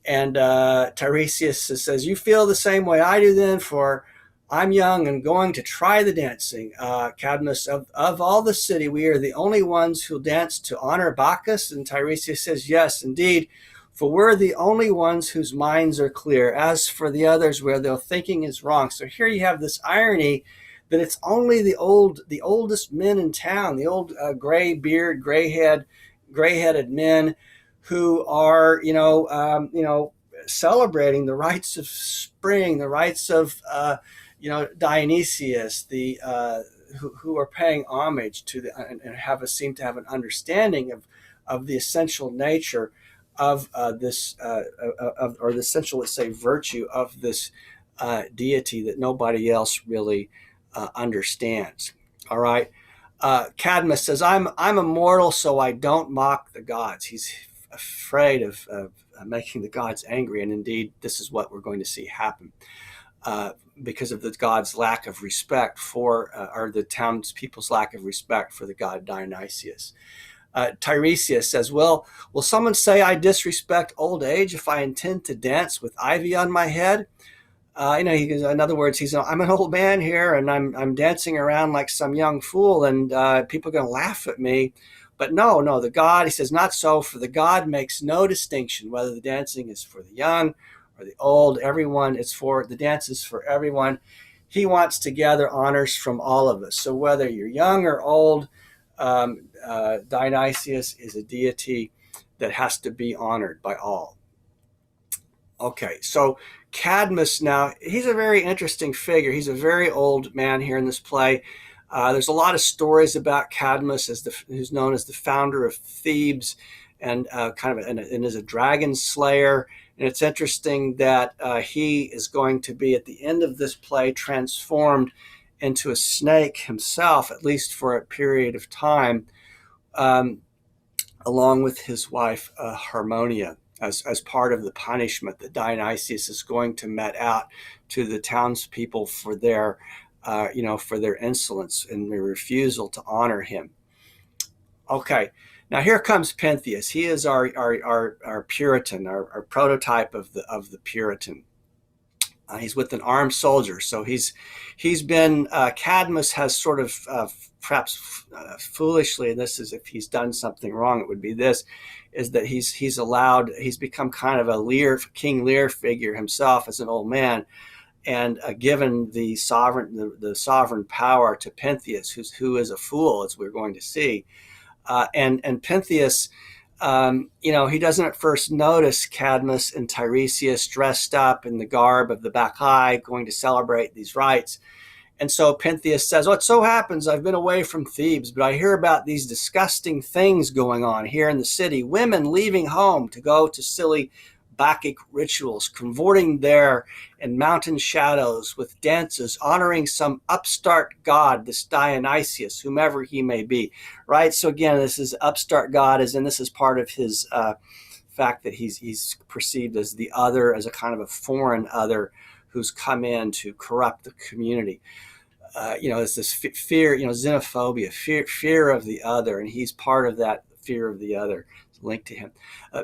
And Tiresias says, you feel the same way I do then, for I'm young and going to try the dancing. Cadmus, of all the city, we are the only ones who dance to honor Bacchus. And Tiresias says, yes, indeed, for we're the only ones whose minds are clear. As for the others, where their thinking is wrong. So here you have this irony that it's only the oldest men in town, the old gray-beard, gray-headed men who are, celebrating the rites of spring, the rites of, Dionysius, who are paying homage to and seem to have an understanding of the essential nature of this, or the essential, let's say, virtue of this deity that nobody else really understands. All right. Cadmus says, I'm immortal, so I don't mock the gods. He's afraid of making the gods angry, and indeed, this is what we're going to see happen because of the gods' lack of respect for, or the townspeople's lack of respect for the god Dionysius. Tiresias says, well, will someone say I disrespect old age if I intend to dance with ivy on my head? He goes, in other words, I'm an old man here, and I'm dancing around like some young fool, and people are going to laugh at me. But no, the god, he says, not so, for the god makes no distinction whether the dancing is for the young or the old. The dance is for everyone. He wants to gather honors from all of us. So whether you're young or old, Dionysius is a deity that has to be honored by all. Okay, so Cadmus now, he's a very interesting figure. He's a very old man here in this play. There's a lot of stories about Cadmus, who's known as the founder of Thebes, and and is a dragon slayer. And it's interesting that he is going to be, at the end of this play, transformed into a snake himself, at least for a period of time, along with his wife Harmonia, as part of the punishment that Dionysius is going to mete out to the townspeople for their insolence and their refusal to honor him. Okay, now here comes Pentheus. He is our Puritan, our prototype of the Puritan. He's with an armed soldier, so he's been. Cadmus has sort of perhaps foolishly, and this is if he's done something wrong, it would be this, is that he's become kind of a King Lear figure himself as an old man, and given the sovereign power to Pentheus, who is a fool, as we're going to see, and Pentheus. He doesn't at first notice Cadmus and Tiresias dressed up in the garb of the Bacchae going to celebrate these rites. And so Pentheus says, it so happens I've been away from Thebes, but I hear about these disgusting things going on here in the city. Women leaving home to go to silly Bacchic rituals, cavorting there in mountain shadows with dances, honoring some upstart god, this Dionysius, whomever he may be, right? So again, this is upstart god, this is part of his fact that he's perceived as the other, as a kind of a foreign other who's come in to corrupt the community. It's this fear, xenophobia, fear of the other, and he's part of that fear of the other. Linked to him.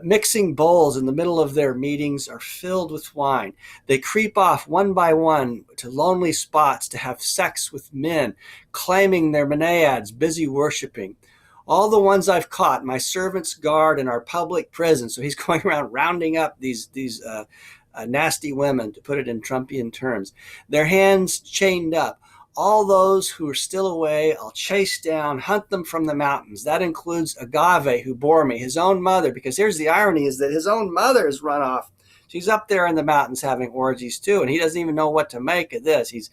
Mixing bowls in the middle of their meetings are filled with wine. They creep off one by one to lonely spots to have sex with men, claiming their Maeads, busy worshiping. All the ones I've caught, my servants guard in our public prison. So he's going around rounding up these nasty women, to put it in Trumpian terms. Their hands chained up. All those who are still away, I'll chase down, hunt them from the mountains. That includes Agave, who bore me, his own mother, because here's the irony, is that his own mother has run off he's up there in the mountains having orgies too, and he doesn't even know what to make of this. He's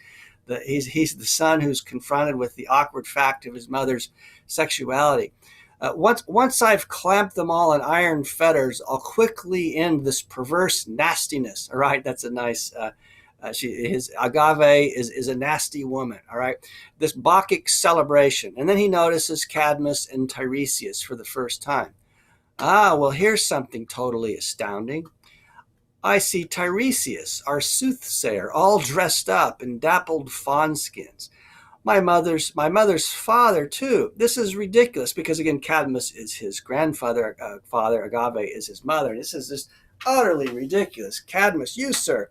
the son who's confronted with the awkward fact of his mother's sexuality. Once I've clamped them all in iron fetters, I'll quickly end this perverse nastiness. All right, that's a nice. His Agave is a nasty woman. All right, this Bacchic celebration, and then he notices Cadmus and Tiresias for the first time. Well, here's something totally astounding. I see Tiresias, our soothsayer, all dressed up in dappled fawn skins. My mother's father too. This is ridiculous because again, Cadmus is his grandfather, father Agave is his mother. This is just utterly ridiculous. Cadmus, you sir,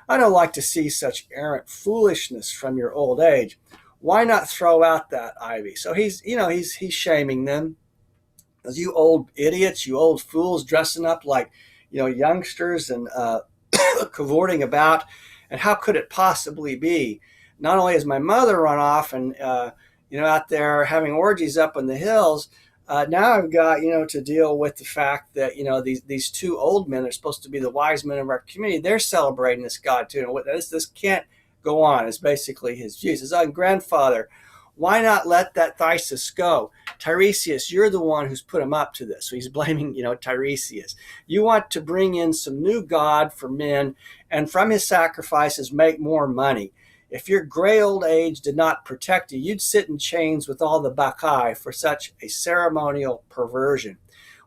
I don't like to see such errant foolishness from your old age. Why not throw out that ivy? So he's shaming them. As you old idiots, you old fools, dressing up like youngsters and cavorting about. And how could it possibly be? Not only has my mother run off and out there having orgies up in the hills, now I've got to deal with the fact that these two old men are supposed to be the wise men of our community. They're celebrating this god too, and this can't go on. Is basically his view. He says, grandfather, why not let that Thysus go? Tiresias, you're the one who's put him up to this. So he's blaming, Tiresias. You want to bring in some new god for men, and from his sacrifices make more money. If your gray old age did not protect you, you'd sit in chains with all the Bacchae for such a ceremonial perversion.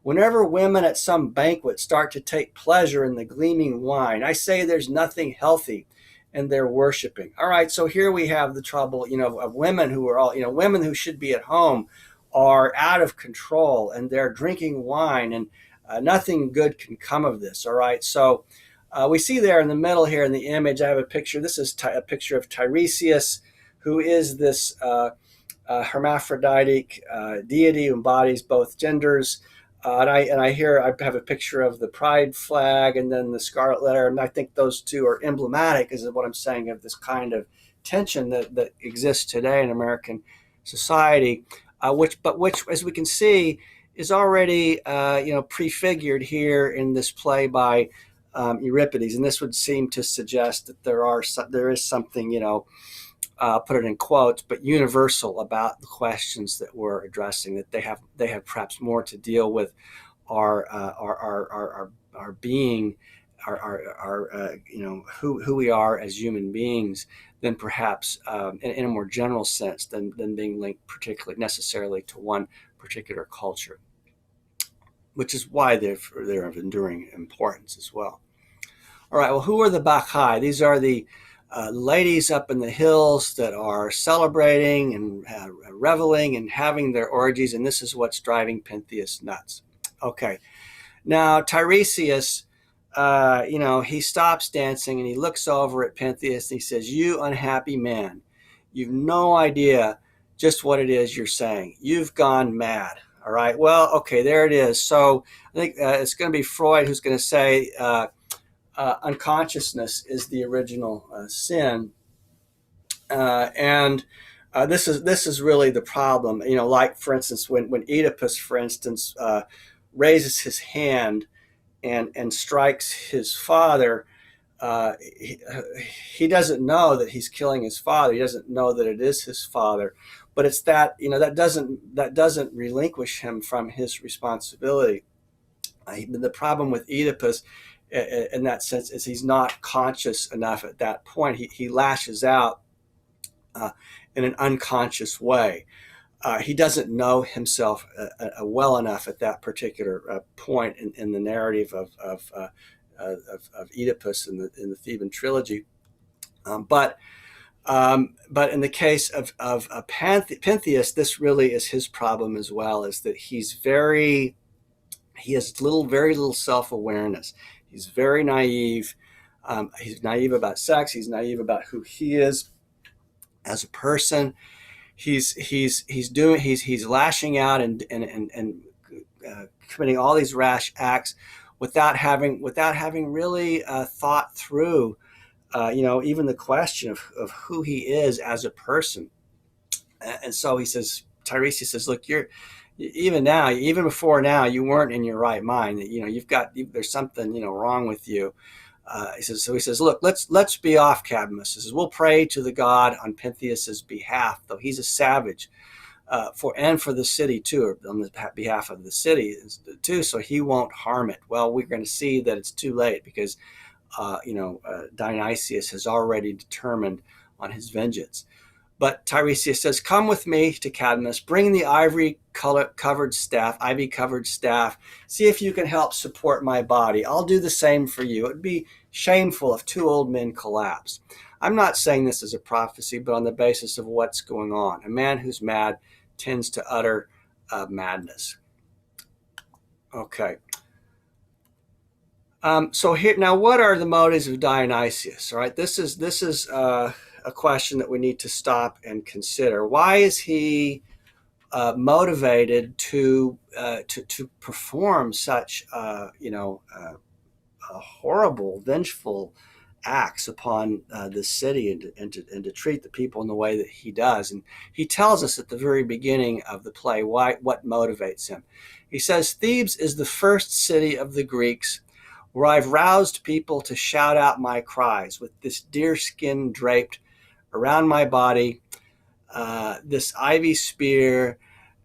Whenever women at some banquet start to take pleasure in the gleaming wine, I say there's nothing healthy in their worshiping. All right, so here we have the trouble, of women who are all, women who should be at home are out of control and they're drinking wine, and nothing good can come of this. All right, so we see there in the middle here in the image, I have a picture. This is a picture of Tiresias, who is this hermaphroditic deity who embodies both genders. And I have a picture of the pride flag and then the scarlet letter, and I think those two are emblematic, is what I'm saying, of this kind of tension that exists today in American society, which, as we can see, is already prefigured here in this play by Euripides, and this would seem to suggest that there is something, put it in quotes, but universal about the questions that we're addressing. That they have perhaps more to deal with our being, who we are as human beings, than perhaps in a more general sense than being linked particularly necessarily to one particular culture, which is why they're of enduring importance as well. All right, well, who are the Bacchae? These are the ladies up in the hills that are celebrating and reveling and having their orgies, and this is what's driving Pentheus nuts. Okay, now Tiresias, he stops dancing and he looks over at Pentheus and he says, "You unhappy man, you've no idea just what it is you're saying. You've gone mad." All right, well, okay, there it is. So I think it's going to be Freud who's going to say unconsciousness is the original sin, and this is really the problem. Like for instance, when Oedipus, for instance, raises his hand and strikes his father, he doesn't know that he's killing his father. He doesn't know that it is his father. But it's that that doesn't relinquish him from his responsibility. The problem with Oedipus, in that sense, is he's not conscious enough at that point. He lashes out in an unconscious way. He doesn't know himself well enough at that particular point in the narrative of Oedipus in the Theban trilogy. But in the case of Pentheus, this really is his problem as well, is that he has very little self-awareness. He's very naive. He's naive about sex. He's naive about who he is as a person. He's lashing out and committing all these rash acts without having really thought through, even the question of who he is as a person. And so he says, Tiresias says, "Look, even now, even before now, you weren't in your right mind. That there's something wrong with you. He says, look, let's be off, Cadmus. He says, we'll pray to the god on Pentheus's behalf, though he's a savage, for the city too, on the behalf of the city too, so he won't harm it. Well, we're going to see that it's too late because Dionysius has already determined on his vengeance. But Tiresias says, come with me to Cadmus, bring the ivy-covered staff, see if you can help support my body. I'll do the same for you. It'd be shameful if two old men collapse. I'm not saying this as a prophecy, but on the basis of what's going on. A man who's mad tends to utter madness. Okay. So here now, what are the motives of Dionysius? All right, this is a question that we need to stop and consider. Why is he motivated to perform such horrible, vengeful acts upon the city and to treat the people in the way that he does? And he tells us at the very beginning of the play what motivates him. He says, Thebes is the first city of the Greeks where I've roused people to shout out my cries with this deer skin draped around my body, this ivy spear,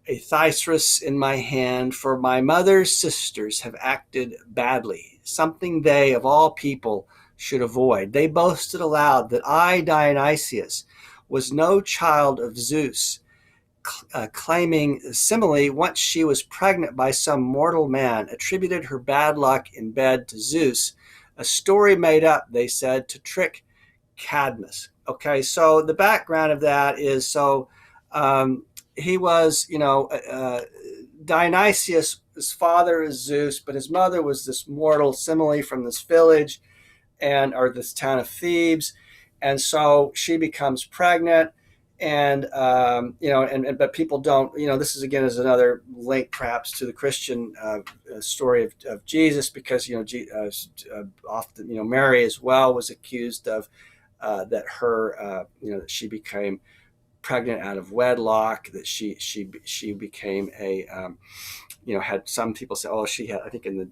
a thyrsus in my hand, for my mother's sisters have acted badly, something they, of all people, should avoid. They boasted aloud that I, Dionysius, was no child of Zeus, claiming similarly, once she was pregnant by some mortal man, attributed her bad luck in bed to Zeus, a story made up, they said, to trick Cadmus. Okay, so the background of that is, he was, Dionysius, his father is Zeus, but his mother was this mortal, similarly from this village, or this town of Thebes, and so she becomes pregnant. And but people don't. This is again is another link perhaps to the Christian story of Jesus, because often Mary as well was accused of that her that she became pregnant out of wedlock, that she became a had, some people say, oh, she had, I think in the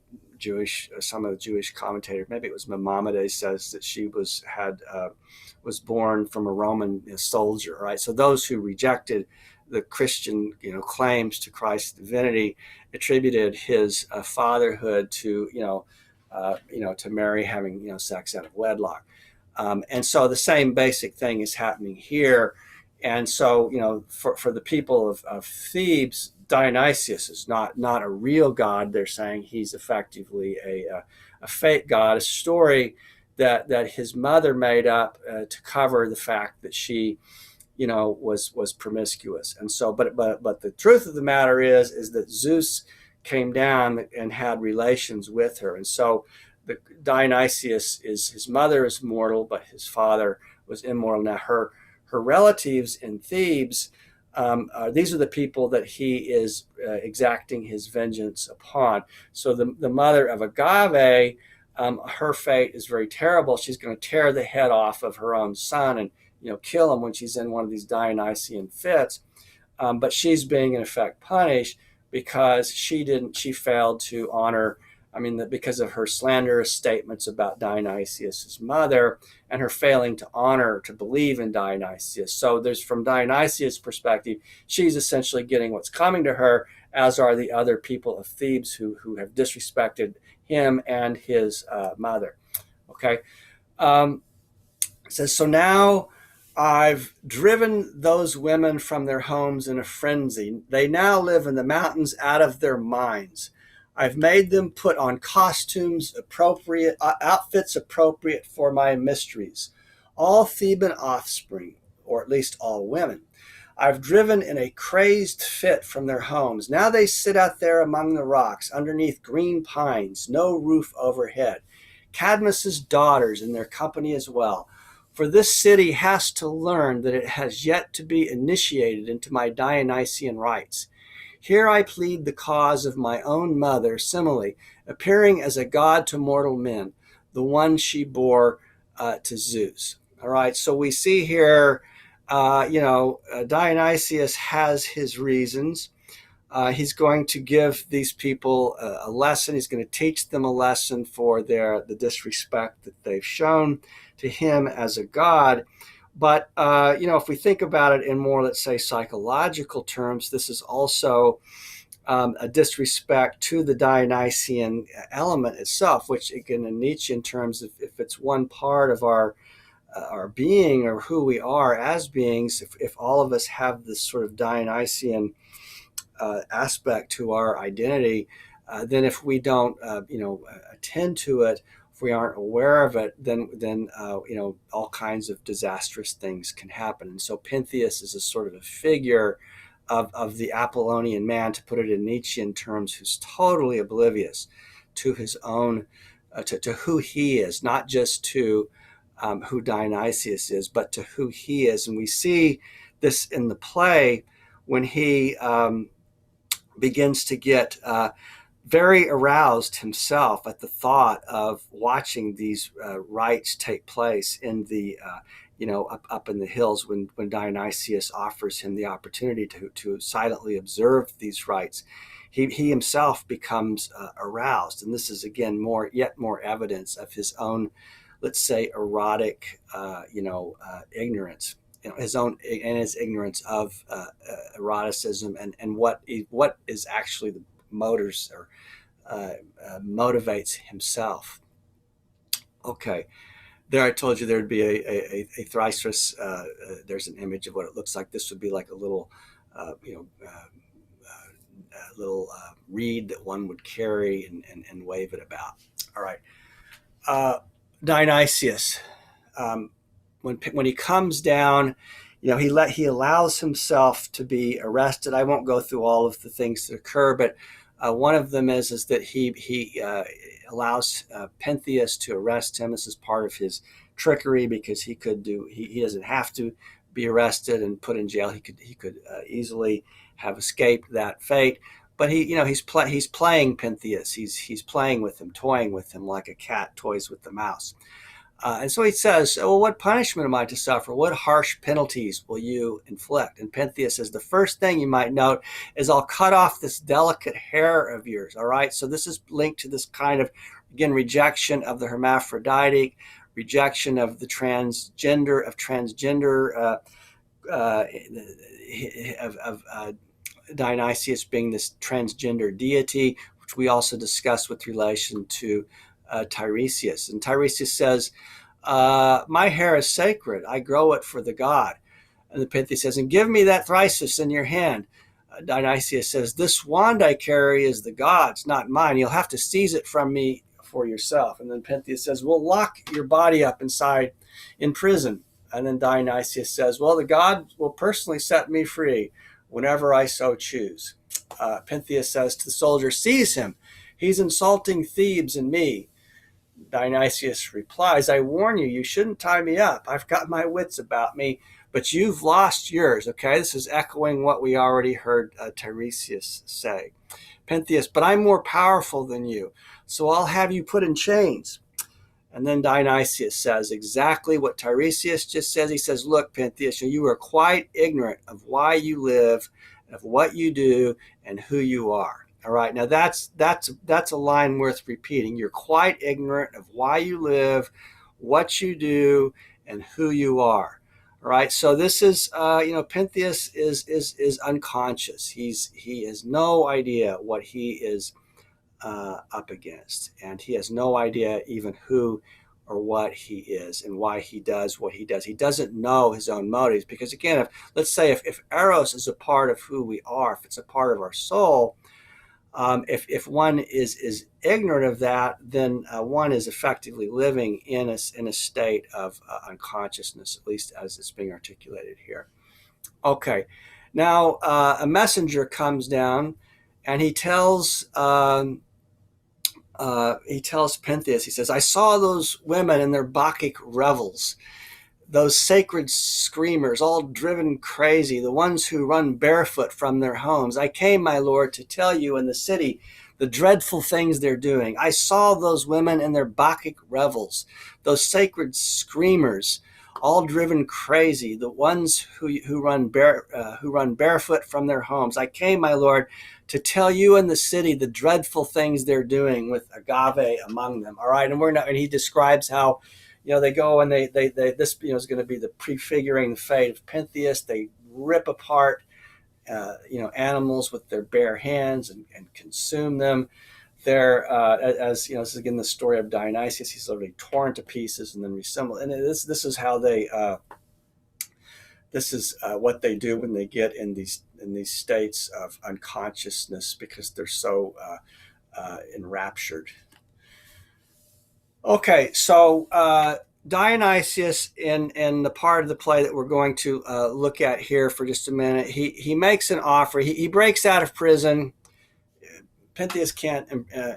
some of the Jewish commentators, maybe it was Maimonides, says that she was born from a Roman soldier, right? So those who rejected the Christian, claims to Christ's divinity attributed his fatherhood to, to Mary having, sex out of wedlock. And so the same basic thing is happening here. And so, for the people of Thebes, Dionysius is not a real god. They're saying he's effectively a fake god, a story that his mother made up to cover the fact that she, was promiscuous. And so, but the truth of the matter is that Zeus came down and had relations with her. And so the Dionysius his mother is mortal, but his father was immortal. Now her relatives in Thebes, these are the people that he is exacting his vengeance upon. So the mother of Agave, her fate is very terrible. She's going to tear the head off of her own son and kill him when she's in one of these Dionysian fits. But she's being in effect punished because she failed to honor. Because of her slanderous statements about Dionysius' mother and her failing to believe in Dionysius. So there's, from Dionysius' perspective, she's essentially getting what's coming to her, as are the other people of Thebes who have disrespected him and his mother. Okay. It says, so now I've driven those women from their homes in a frenzy. They now live in the mountains out of their minds. I've made them put on outfits appropriate for my mysteries, all Theban offspring, or at least all women. I've driven in a crazed fit from their homes. Now they sit out there among the rocks, underneath green pines, no roof overhead. Cadmus's daughters in their company as well. For this city has to learn that it has yet to be initiated into my Dionysian rites. Here I plead the cause of my own mother, Semele, appearing as a god to mortal men, the one she bore to Zeus. All right, so we see here, Dionysius has his reasons. He's going to give these people a lesson. He's going to teach them a lesson for the disrespect that they've shown to him as a god. But if we think about it in more, let's say, psychological terms, this is also a disrespect to the Dionysian element itself, which again in Nietzschean terms, if it's one part of our being or who we are as beings, if all of us have this sort of Dionysian aspect to our identity, then if we don't, attend to it, if we aren't aware of it, then all kinds of disastrous things can happen. And so Pentheus is a sort of a figure of the Apollonian man, to put it in Nietzschean terms, who's totally oblivious to his own, to who he is, not just to who Dionysius is, but to who he is. And we see this in the play when he begins to get very aroused himself at the thought of watching these rites take place in the up in the hills, when Dionysius offers him the opportunity to silently observe these rites. He himself becomes aroused, and this is again yet more evidence of his own, let's say, erotic ignorance, his ignorance of eroticism and what is actually the motors or motivates himself. Okay. There, I told you there'd be a Phaedrus. There's an image of what it looks like. This would be like a little, reed that one would carry and wave it about. All right. Dionysius, when he comes down, he allows himself to be arrested. I won't go through all of the things that occur, but one of them is that he allows Pentheus to arrest him. This is part of his trickery, because he doesn't have to be arrested and put in jail. He could easily have escaped that fate. But he's playing Pentheus. He's playing with him, toying with him like a cat toys with the mouse. And so he says, well, what punishment am I to suffer? What harsh penalties will you inflict? And Pentheus says, the first thing you might note is I'll cut off this delicate hair of yours. All right. So this is linked to this kind of, again, rejection of the hermaphroditic, rejection of the transgender, Dionysius being this transgender deity, which we also discuss with relation to Tiresias. And Tiresias says, my hair is sacred. I grow it for the god. And the Pentheus says, and give me that thyrsus in your hand. Dionysius says, this wand I carry is the god's, not mine. You'll have to seize it from me for yourself. And then Pentheus says, well, lock your body up inside in prison. And then Dionysius says, well, the god will personally set me free whenever I so choose. Pentheus says to the soldier, seize him. He's insulting Thebes and me. Dionysius replies, I warn you, you shouldn't tie me up. I've got my wits about me, but you've lost yours. Okay, this is echoing what we already heard Tiresias say. Pentheus, but I'm more powerful than you, so I'll have you put in chains. And then Dionysius says exactly what Tiresias just says. He says, look, Pentheus, you are quite ignorant of why you live, of what you do, and who you are. All right, now that's a line worth repeating. You're quite ignorant of why you live, what you do, and who you are. All right, so this is Pentheus is unconscious. He has no idea what he is up against, and he has no idea even who or what he is and why he does what he does. He doesn't know his own motives, because again, let's say if Eros is a part of who we are, if it's a part of our soul, if one is ignorant of that, then one is effectively living in a state of unconsciousness, at least as it's being articulated here. Okay, now a messenger comes down, and he tells Pentheus, he says, I saw those women in their Bacchic revels, those sacred screamers, all driven crazy, the ones who run barefoot from their homes. I came, my lord, to tell you in the city the dreadful things they're doing. I saw those women in their Bacchic revels, those sacred screamers, all driven crazy, the ones who run barefoot from their homes. I came, my lord, to tell you in the city the dreadful things they're doing with agave among them. All right, and he describes how, they go and they this is going to be the prefiguring the fate of Pentheus. They rip apart animals with their bare hands and consume them. They're as this is again the story of Dionysius. He's literally torn to pieces and then reassembled. And this is how they this is what they do when they get in these states of unconsciousness, because they're so enraptured. Okay, so Dionysius, in the part of the play that we're going to look at here for just a minute, he makes an offer. He breaks out of prison. Pentheus can't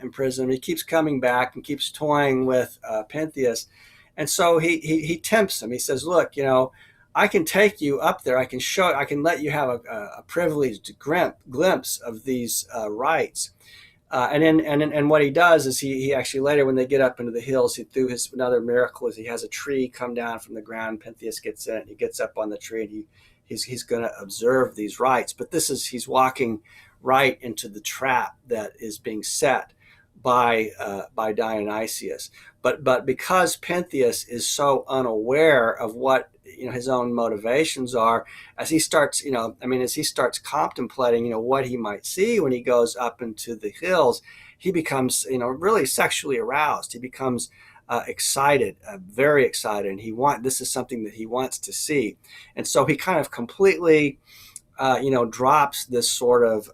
imprison him. He keeps coming back and keeps toying with Pentheus. And so he tempts him. He says, look, I can take you up there. I can let you have a privileged glimpse of these rites. And what he does is he actually later, when they get up into the hills, another miracle is he has a tree come down from the ground. Pentheus gets in it. He gets up on the tree and he's going to observe these rites. But he's walking right into the trap that is being set by Dionysius. But because Pentheus is so unaware of what his own motivations are, as he starts contemplating what he might see when he goes up into the hills, he becomes really sexually aroused. He becomes excited, very excited, and this is something that he wants to see. And so he kind of completely drops this sort of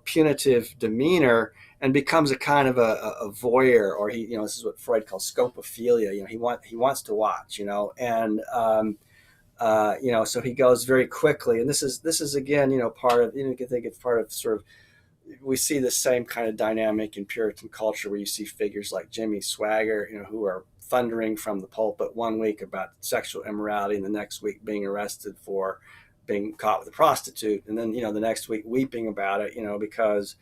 punitive demeanor and becomes a kind of a voyeur, or this is what Freud calls scopophilia. He wants to watch, and so he goes very quickly. And this is again, part of, you can think it's part of sort of, we see the same kind of dynamic in Puritan culture, where you see figures like Jimmy Swaggart, who are thundering from the pulpit one week about sexual immorality, and the next week being arrested for being caught with a prostitute, and then the next week weeping about it, because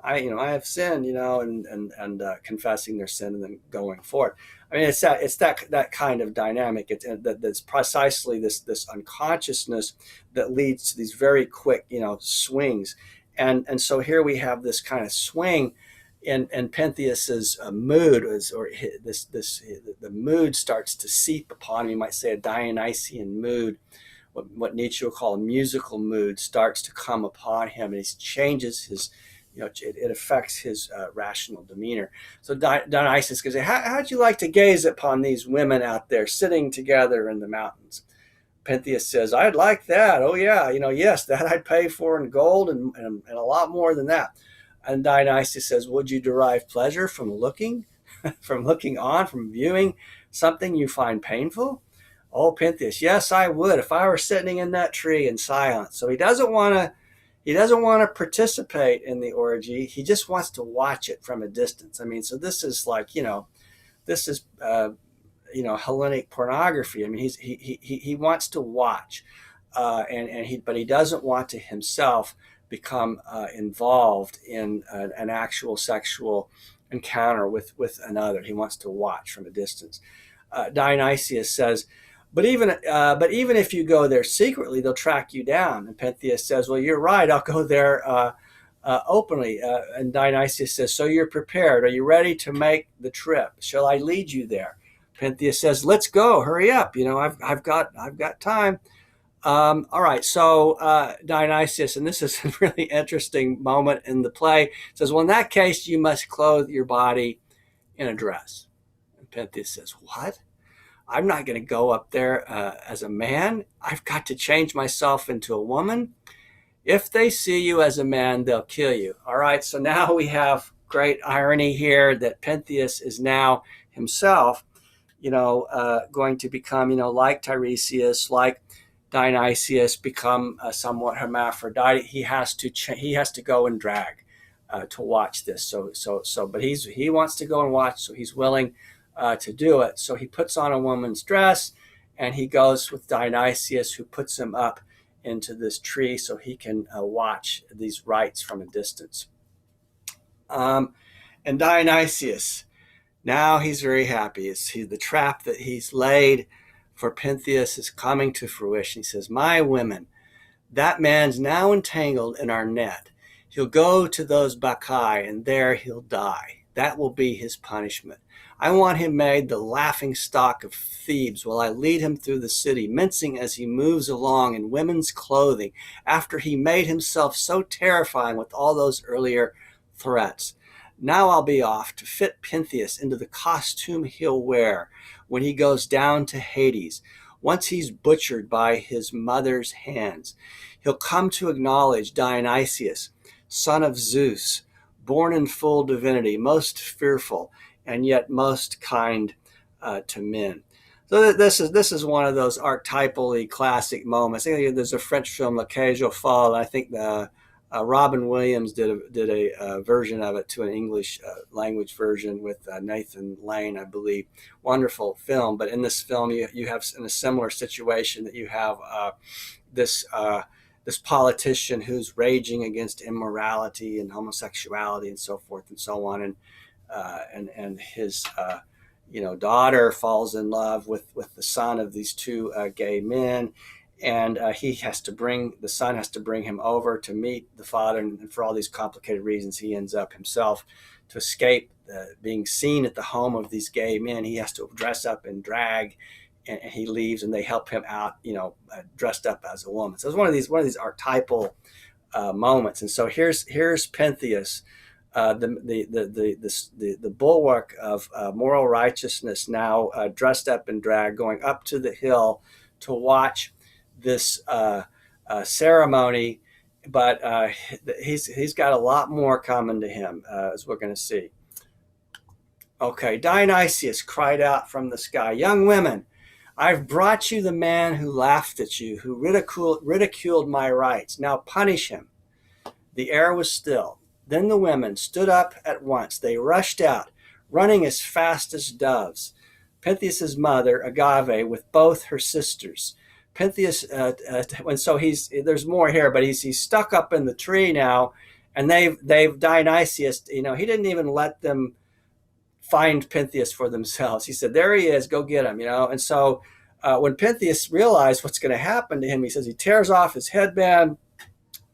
I have sinned, and confessing their sin and then going forward. I mean, it's that kind of dynamic. That's precisely this unconsciousness that leads to these very quick swings, and so here we have this kind of swing in Pentheus's mood, the mood starts to seep upon him. You might say a Dionysian mood. What Nietzsche will call a musical mood starts to come upon him, and he changes his, it affects his rational demeanor. So Dionysius can say, how'd you like to gaze upon these women out there sitting together in the mountains? Pentheus says, I'd like that. Oh yeah, yes, that I'd pay for in gold and a lot more than that. And Dionysius says, would you derive pleasure from looking, from viewing something you find painful? Oh, Pentheus, yes, I would, if I were sitting in that tree in silence. So he doesn't want to participate in the orgy. He just wants to watch it from a distance. I mean, so this is like, this is Hellenic pornography. I mean, he wants to watch, but he doesn't want to himself become involved in an actual sexual encounter with another. He wants to watch from a distance. Dionysius says, But even if you go there secretly, they'll track you down. And Pentheus says, well, you're right. I'll go there openly. And Dionysius says, so you're prepared. Are you ready to make the trip? Shall I lead you there? Pentheus says, let's go. Hurry up. I've got time. All right. So Dionysius, and this is a really interesting moment in the play, says, well, in that case, you must clothe your body in a dress. And Pentheus says, what? I'm not going to go up there as a man. I've got to change myself into a woman. If they see you as a man, they'll kill you. All right, so now we have great irony here that Pentheus is now himself, going to become, like Tiresias, like Dionysius, become somewhat hermaphrodite. He has to go and drag to watch this. But he wants to go and watch, so he's willing to do it. So he puts on a woman's dress and he goes with Dionysius, who puts him up into this tree so he can watch these rites from a distance. And Dionysius, now he's very happy. The trap that he's laid for Pentheus is coming to fruition. He says, my women, that man's now entangled in our net. He'll go to those Bacchae, and there he'll die. That will be his punishment. I want him made the laughing stock of Thebes while I lead him through the city, mincing as he moves along in women's clothing, after he made himself so terrifying with all those earlier threats. Now I'll be off to fit Pentheus into the costume he'll wear when he goes down to Hades, once he's butchered by his mother's hands. He'll come to acknowledge Dionysius, son of Zeus, born in full divinity, most fearful, and yet most kind to men. So this is one of those archetypally classic moments. I think there's a French film, La Cage aux Folles. I think Robin Williams did a version of it to an English language version with Nathan Lane, I believe. Wonderful film. But in this film, you have, in a similar situation, that you have this politician who's raging against immorality and homosexuality and so forth and so on, and his daughter falls in love with the son of these two gay men, and the son has to bring him over to meet the father, and for all these complicated reasons, he ends up himself, to escape being seen at the home of these gay men, he has to dress up in drag, and he leaves, and they help him out, dressed up as a woman. So it's one of these archetypal moments. And so here's Pentheus, the bulwark of moral righteousness, now dressed up in drag, going up to the hill to watch this ceremony. But he's got a lot more coming to him, as we're going to see. Okay, Dionysius cried out from the sky, young women, I've brought you the man who laughed at you, who ridiculed my rights. Now punish him. The air was still. Then the women stood up at once. They rushed out, running as fast as doves. Pentheus's mother, Agave, with both her sisters. Pentheus, and so there's more here, but he's stuck up in the tree now, and they've Dionysius, he didn't even let them find Pentheus for themselves. He said, there he is, go get him, And so when Pentheus realized what's going to happen to him, he says he tears off his headband,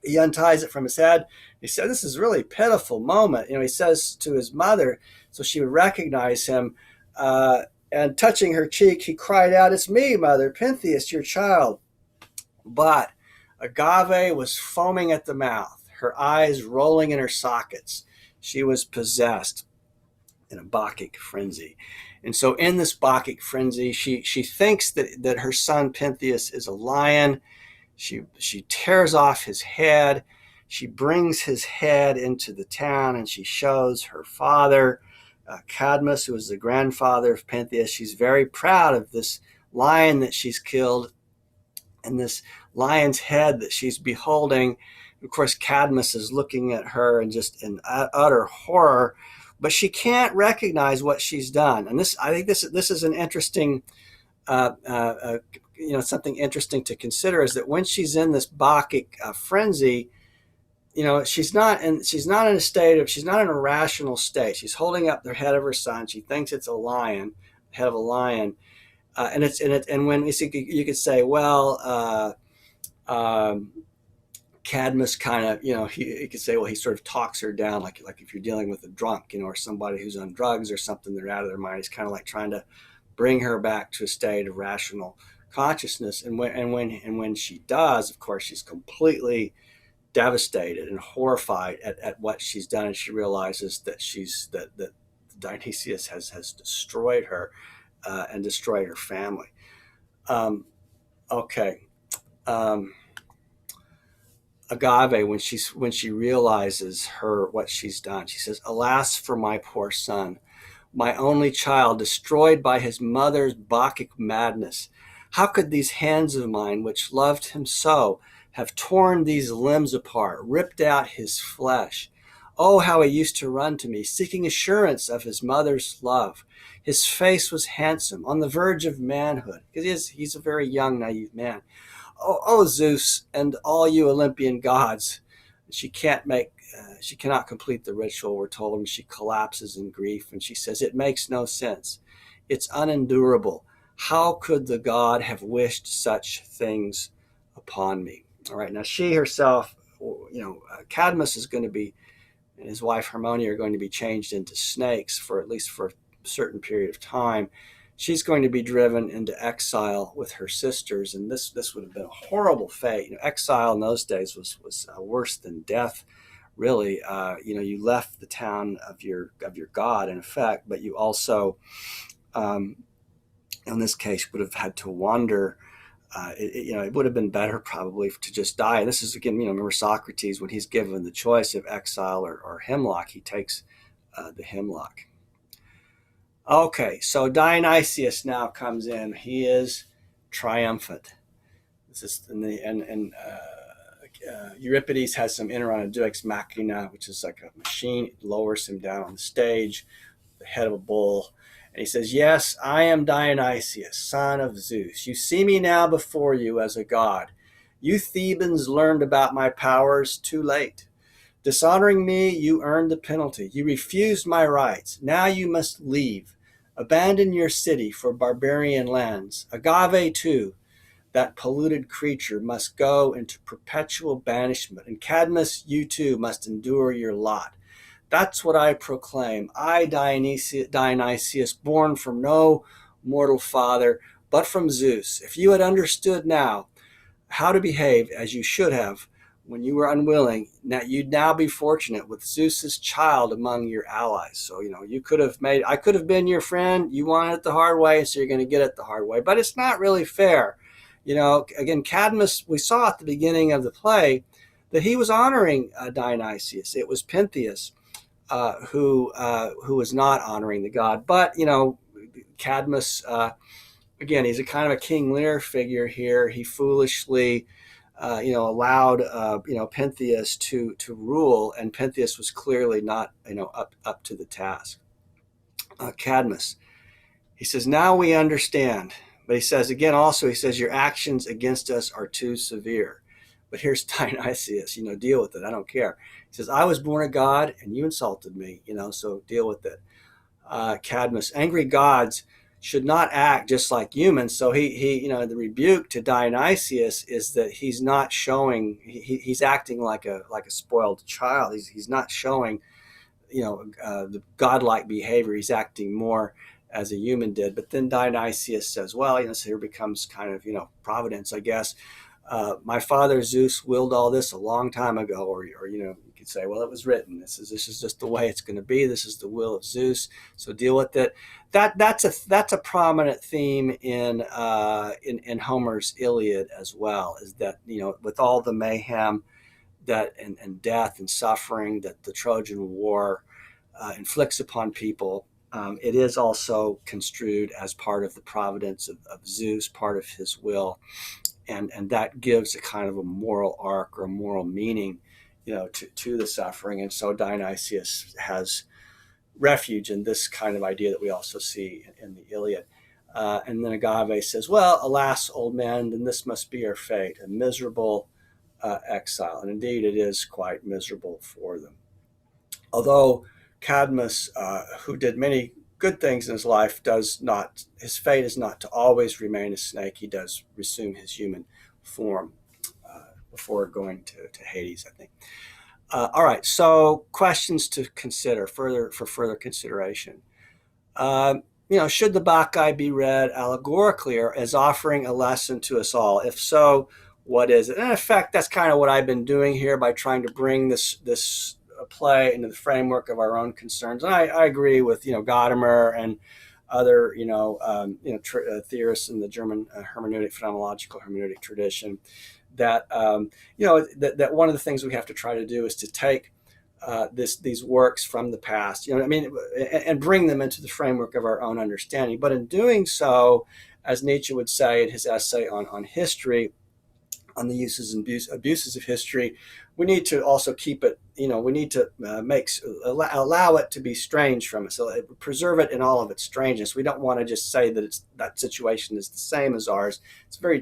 he unties it from his head. He said, this is a really pitiful moment. He says to his mother, so she would recognize him, and touching her cheek, he cried out, it's me, mother, Pentheus, your child. But Agave was foaming at the mouth, her eyes rolling in her sockets. She was possessed in a Bacchic frenzy. And so in this Bacchic frenzy, she thinks that her son Pentheus is a lion. She tears off his head. She brings his head into the town, and she shows her father, Cadmus, who was the grandfather of Pentheus. She's very proud of this lion that she's killed and this lion's head that she's beholding. Of course, Cadmus is looking at her and just in utter horror, but she can't recognize what she's done. And I think this is an interesting, something interesting to consider, is that when she's in this Bacchic frenzy, she's not in a rational state. She's holding up the head of her son. She thinks it's a lion, head of a lion, and when you could say, well, Cadmus kind of, you could say, well, he sort of talks her down, like if you're dealing with a drunk, or somebody who's on drugs or something, they're out of their mind. He's kind of like trying to bring her back to a state of rational consciousness. And when she does, of course, she's completely devastated and horrified at what she's done, and she realizes that that Dionysius has destroyed her and destroyed her family. Agave, when she realizes what she's done, she says, alas for my poor son, my only child, destroyed by his mother's Bacchic madness. How could these hands of mine, which loved him so, have torn these limbs apart, ripped out his flesh? Oh, how he used to run to me, seeking assurance of his mother's love. His face was handsome, on the verge of manhood, because he's a very young, naive man. Oh, Zeus and all you Olympian gods. She cannot complete the ritual, we're told, and she collapses in grief, and she says, it makes no sense. It's unendurable. How could the god have wished such things upon me? All right, now she herself, Cadmus is going to be, and his wife Harmonia are going to be changed into snakes for at least for a certain period of time. She's going to be driven into exile with her sisters, and this would have been a horrible fate. Exile in those days was worse than death. Really, you left the town of your god in effect, but you also, in this case, would have had to wander. It would have been better probably to just die. And this is again, remember Socrates when he's given the choice of exile or hemlock, he takes the hemlock. Okay, so Dionysius now comes in. He is triumphant. This is Euripides has some Deus Machina, which is like a machine. It lowers him down on the stage, the head of a bull. And he says, yes, I am Dionysius, son of Zeus. You see me now before you as a god. You Thebans learned about my powers too late. Dishonoring me, you earned the penalty. You refused my rights. Now you must leave. Abandon your city for barbarian lands. Agave, too, that polluted creature, must go into perpetual banishment. And Cadmus, you too must endure your lot. That's what I proclaim. I, Dionysius, born from no mortal father, but from Zeus. If you had understood now how to behave as you should have when you were unwilling, you'd now be fortunate with Zeus's child among your allies. So, I could have been your friend. You wanted it the hard way, so you're going to get it the hard way. But it's not really fair. Again, Cadmus, we saw at the beginning of the play that he was honoring Dionysius. It was Pentheus who was not honoring the god. But, Cadmus, again, he's a kind of a King Lear figure here. He foolishly, allowed, Pentheus to rule, and Pentheus was clearly not, up to the task. Cadmus, he says, now we understand. But he says, again, also, he says, your actions against us are too severe. But here's Dionysius, deal with it. I don't care. He says, I was born a god and you insulted me, so deal with it. Cadmus, angry gods should not act just like humans. So he the rebuke to Dionysius is that he's not showing, he's acting like a spoiled child. He's not showing, the godlike behavior. He's acting more as a human did. But then Dionysius says, well, so here becomes kind of, providence, I guess. My father Zeus willed all this a long time ago, or you could say, well, it was written. This is just the way it's going to be. This is the will of Zeus. So deal with it. That's a prominent theme in Homer's Iliad as well. Is that with all the mayhem that and death and suffering that the Trojan War inflicts upon people, it is also construed as part of the providence of Zeus, part of his will. And that gives a kind of a moral arc or a moral meaning, to the suffering. And so Dionysius has refuge in this kind of idea that we also see in the Iliad. And then Agave says, well, alas, old man, then this must be your fate, a miserable exile. And indeed, it is quite miserable for them. Although Cadmus, who did many good things in his life, his fate is not to always remain a snake. He does resume his human form before going to Hades, I think. All right, so questions to consider for further consideration. Should the Bacchae be read allegorically or as offering a lesson to us all? If so, what is it? And in effect, that's kind of what I've been doing here by trying to bring this play into the framework of our own concerns. And I agree with Gadamer and other theorists in the German phenomenological hermeneutic tradition that that one of the things we have to try to do is to take these works from the past, and bring them into the framework of our own understanding. But in doing so, as Nietzsche would say in his essay on history, on the uses and abuses of history, we need to also keep it, we need to allow it to be strange from us, so preserve it in all of its strangeness. We don't want to just say that that situation is the same as ours. It's very,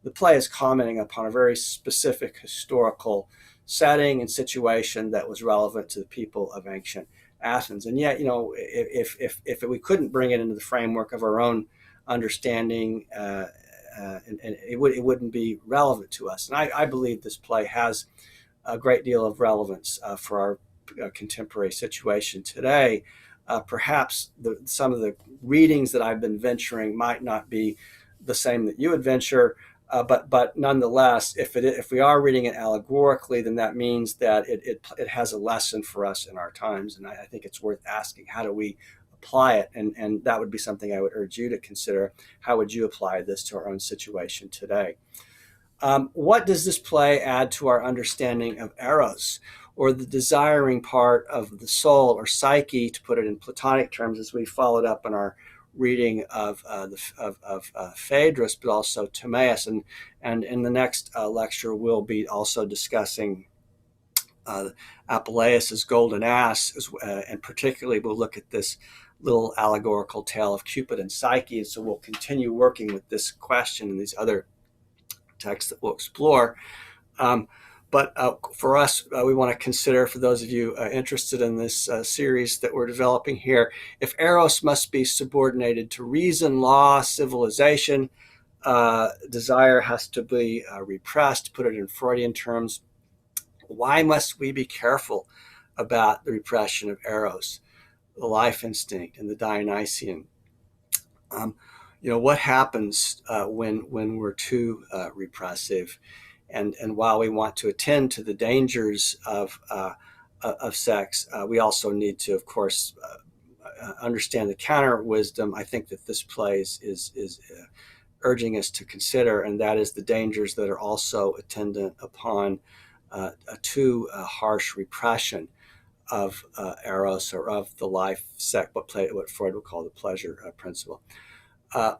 the play is commenting upon a very specific historical setting and situation that was relevant to the people of ancient Athens. And yet, if we couldn't bring it into the framework of our own understanding, and it wouldn't be relevant to us. And I believe this play has a great deal of relevance for our contemporary situation today. Perhaps some of the readings that I've been venturing might not be the same that you would venture, but nonetheless, if we are reading it allegorically, then that means that it has a lesson for us in our times, and I think it's worth asking, how do we apply it? And that would be something I would urge you to consider. How would you apply this to our own situation today? What does this play add to our understanding of eros, or the desiring part of the soul or psyche, to put it in Platonic terms, as we followed up in our reading of Phaedrus, but also Timaeus. And in the next lecture, we'll be also discussing Apuleius' golden ass, and particularly we'll look at this little allegorical tale of Cupid and Psyche. And so we'll continue working with this question and these other texts that we'll explore. But for us, we want to consider, for those of you interested in this series that we're developing here, if eros must be subordinated to reason, law, civilization, desire has to be repressed. To put it in Freudian terms, why must we be careful about the repression of eros, the life instinct, and the Dionysian? What happens when we're too repressive? And while we want to attend to the dangers of sex, we also need to, of course, understand the counter wisdom. I think that this play is urging us to consider, and that is the dangers that are also attendant upon a too harsh repression of eros, or of the life sex, what Freud would call the pleasure principle.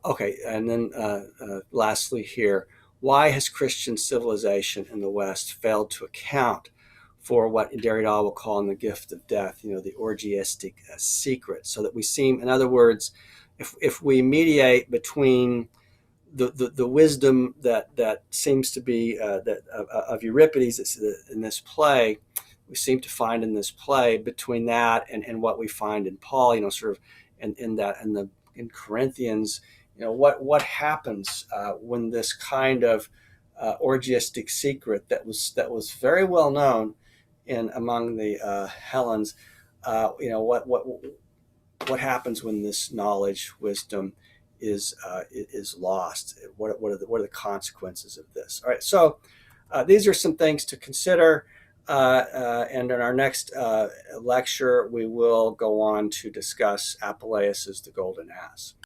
Okay, and then lastly here, why has Christian civilization in the West failed to account for what Derrida will call in the gift of death, the orgiastic secret, so that we seem, in other words, if we mediate between the wisdom that seems to be of Euripides in this play, we seem to find in this play, between that and what we find in Paul, sort of in Corinthians, what happens when this kind of orgiastic secret that was very well known among the Hellenes, what happens when this knowledge, wisdom is lost? What are the consequences of this? All right, so these are some things to consider. And in our next lecture, we will go on to discuss Apuleius' The Golden Ass.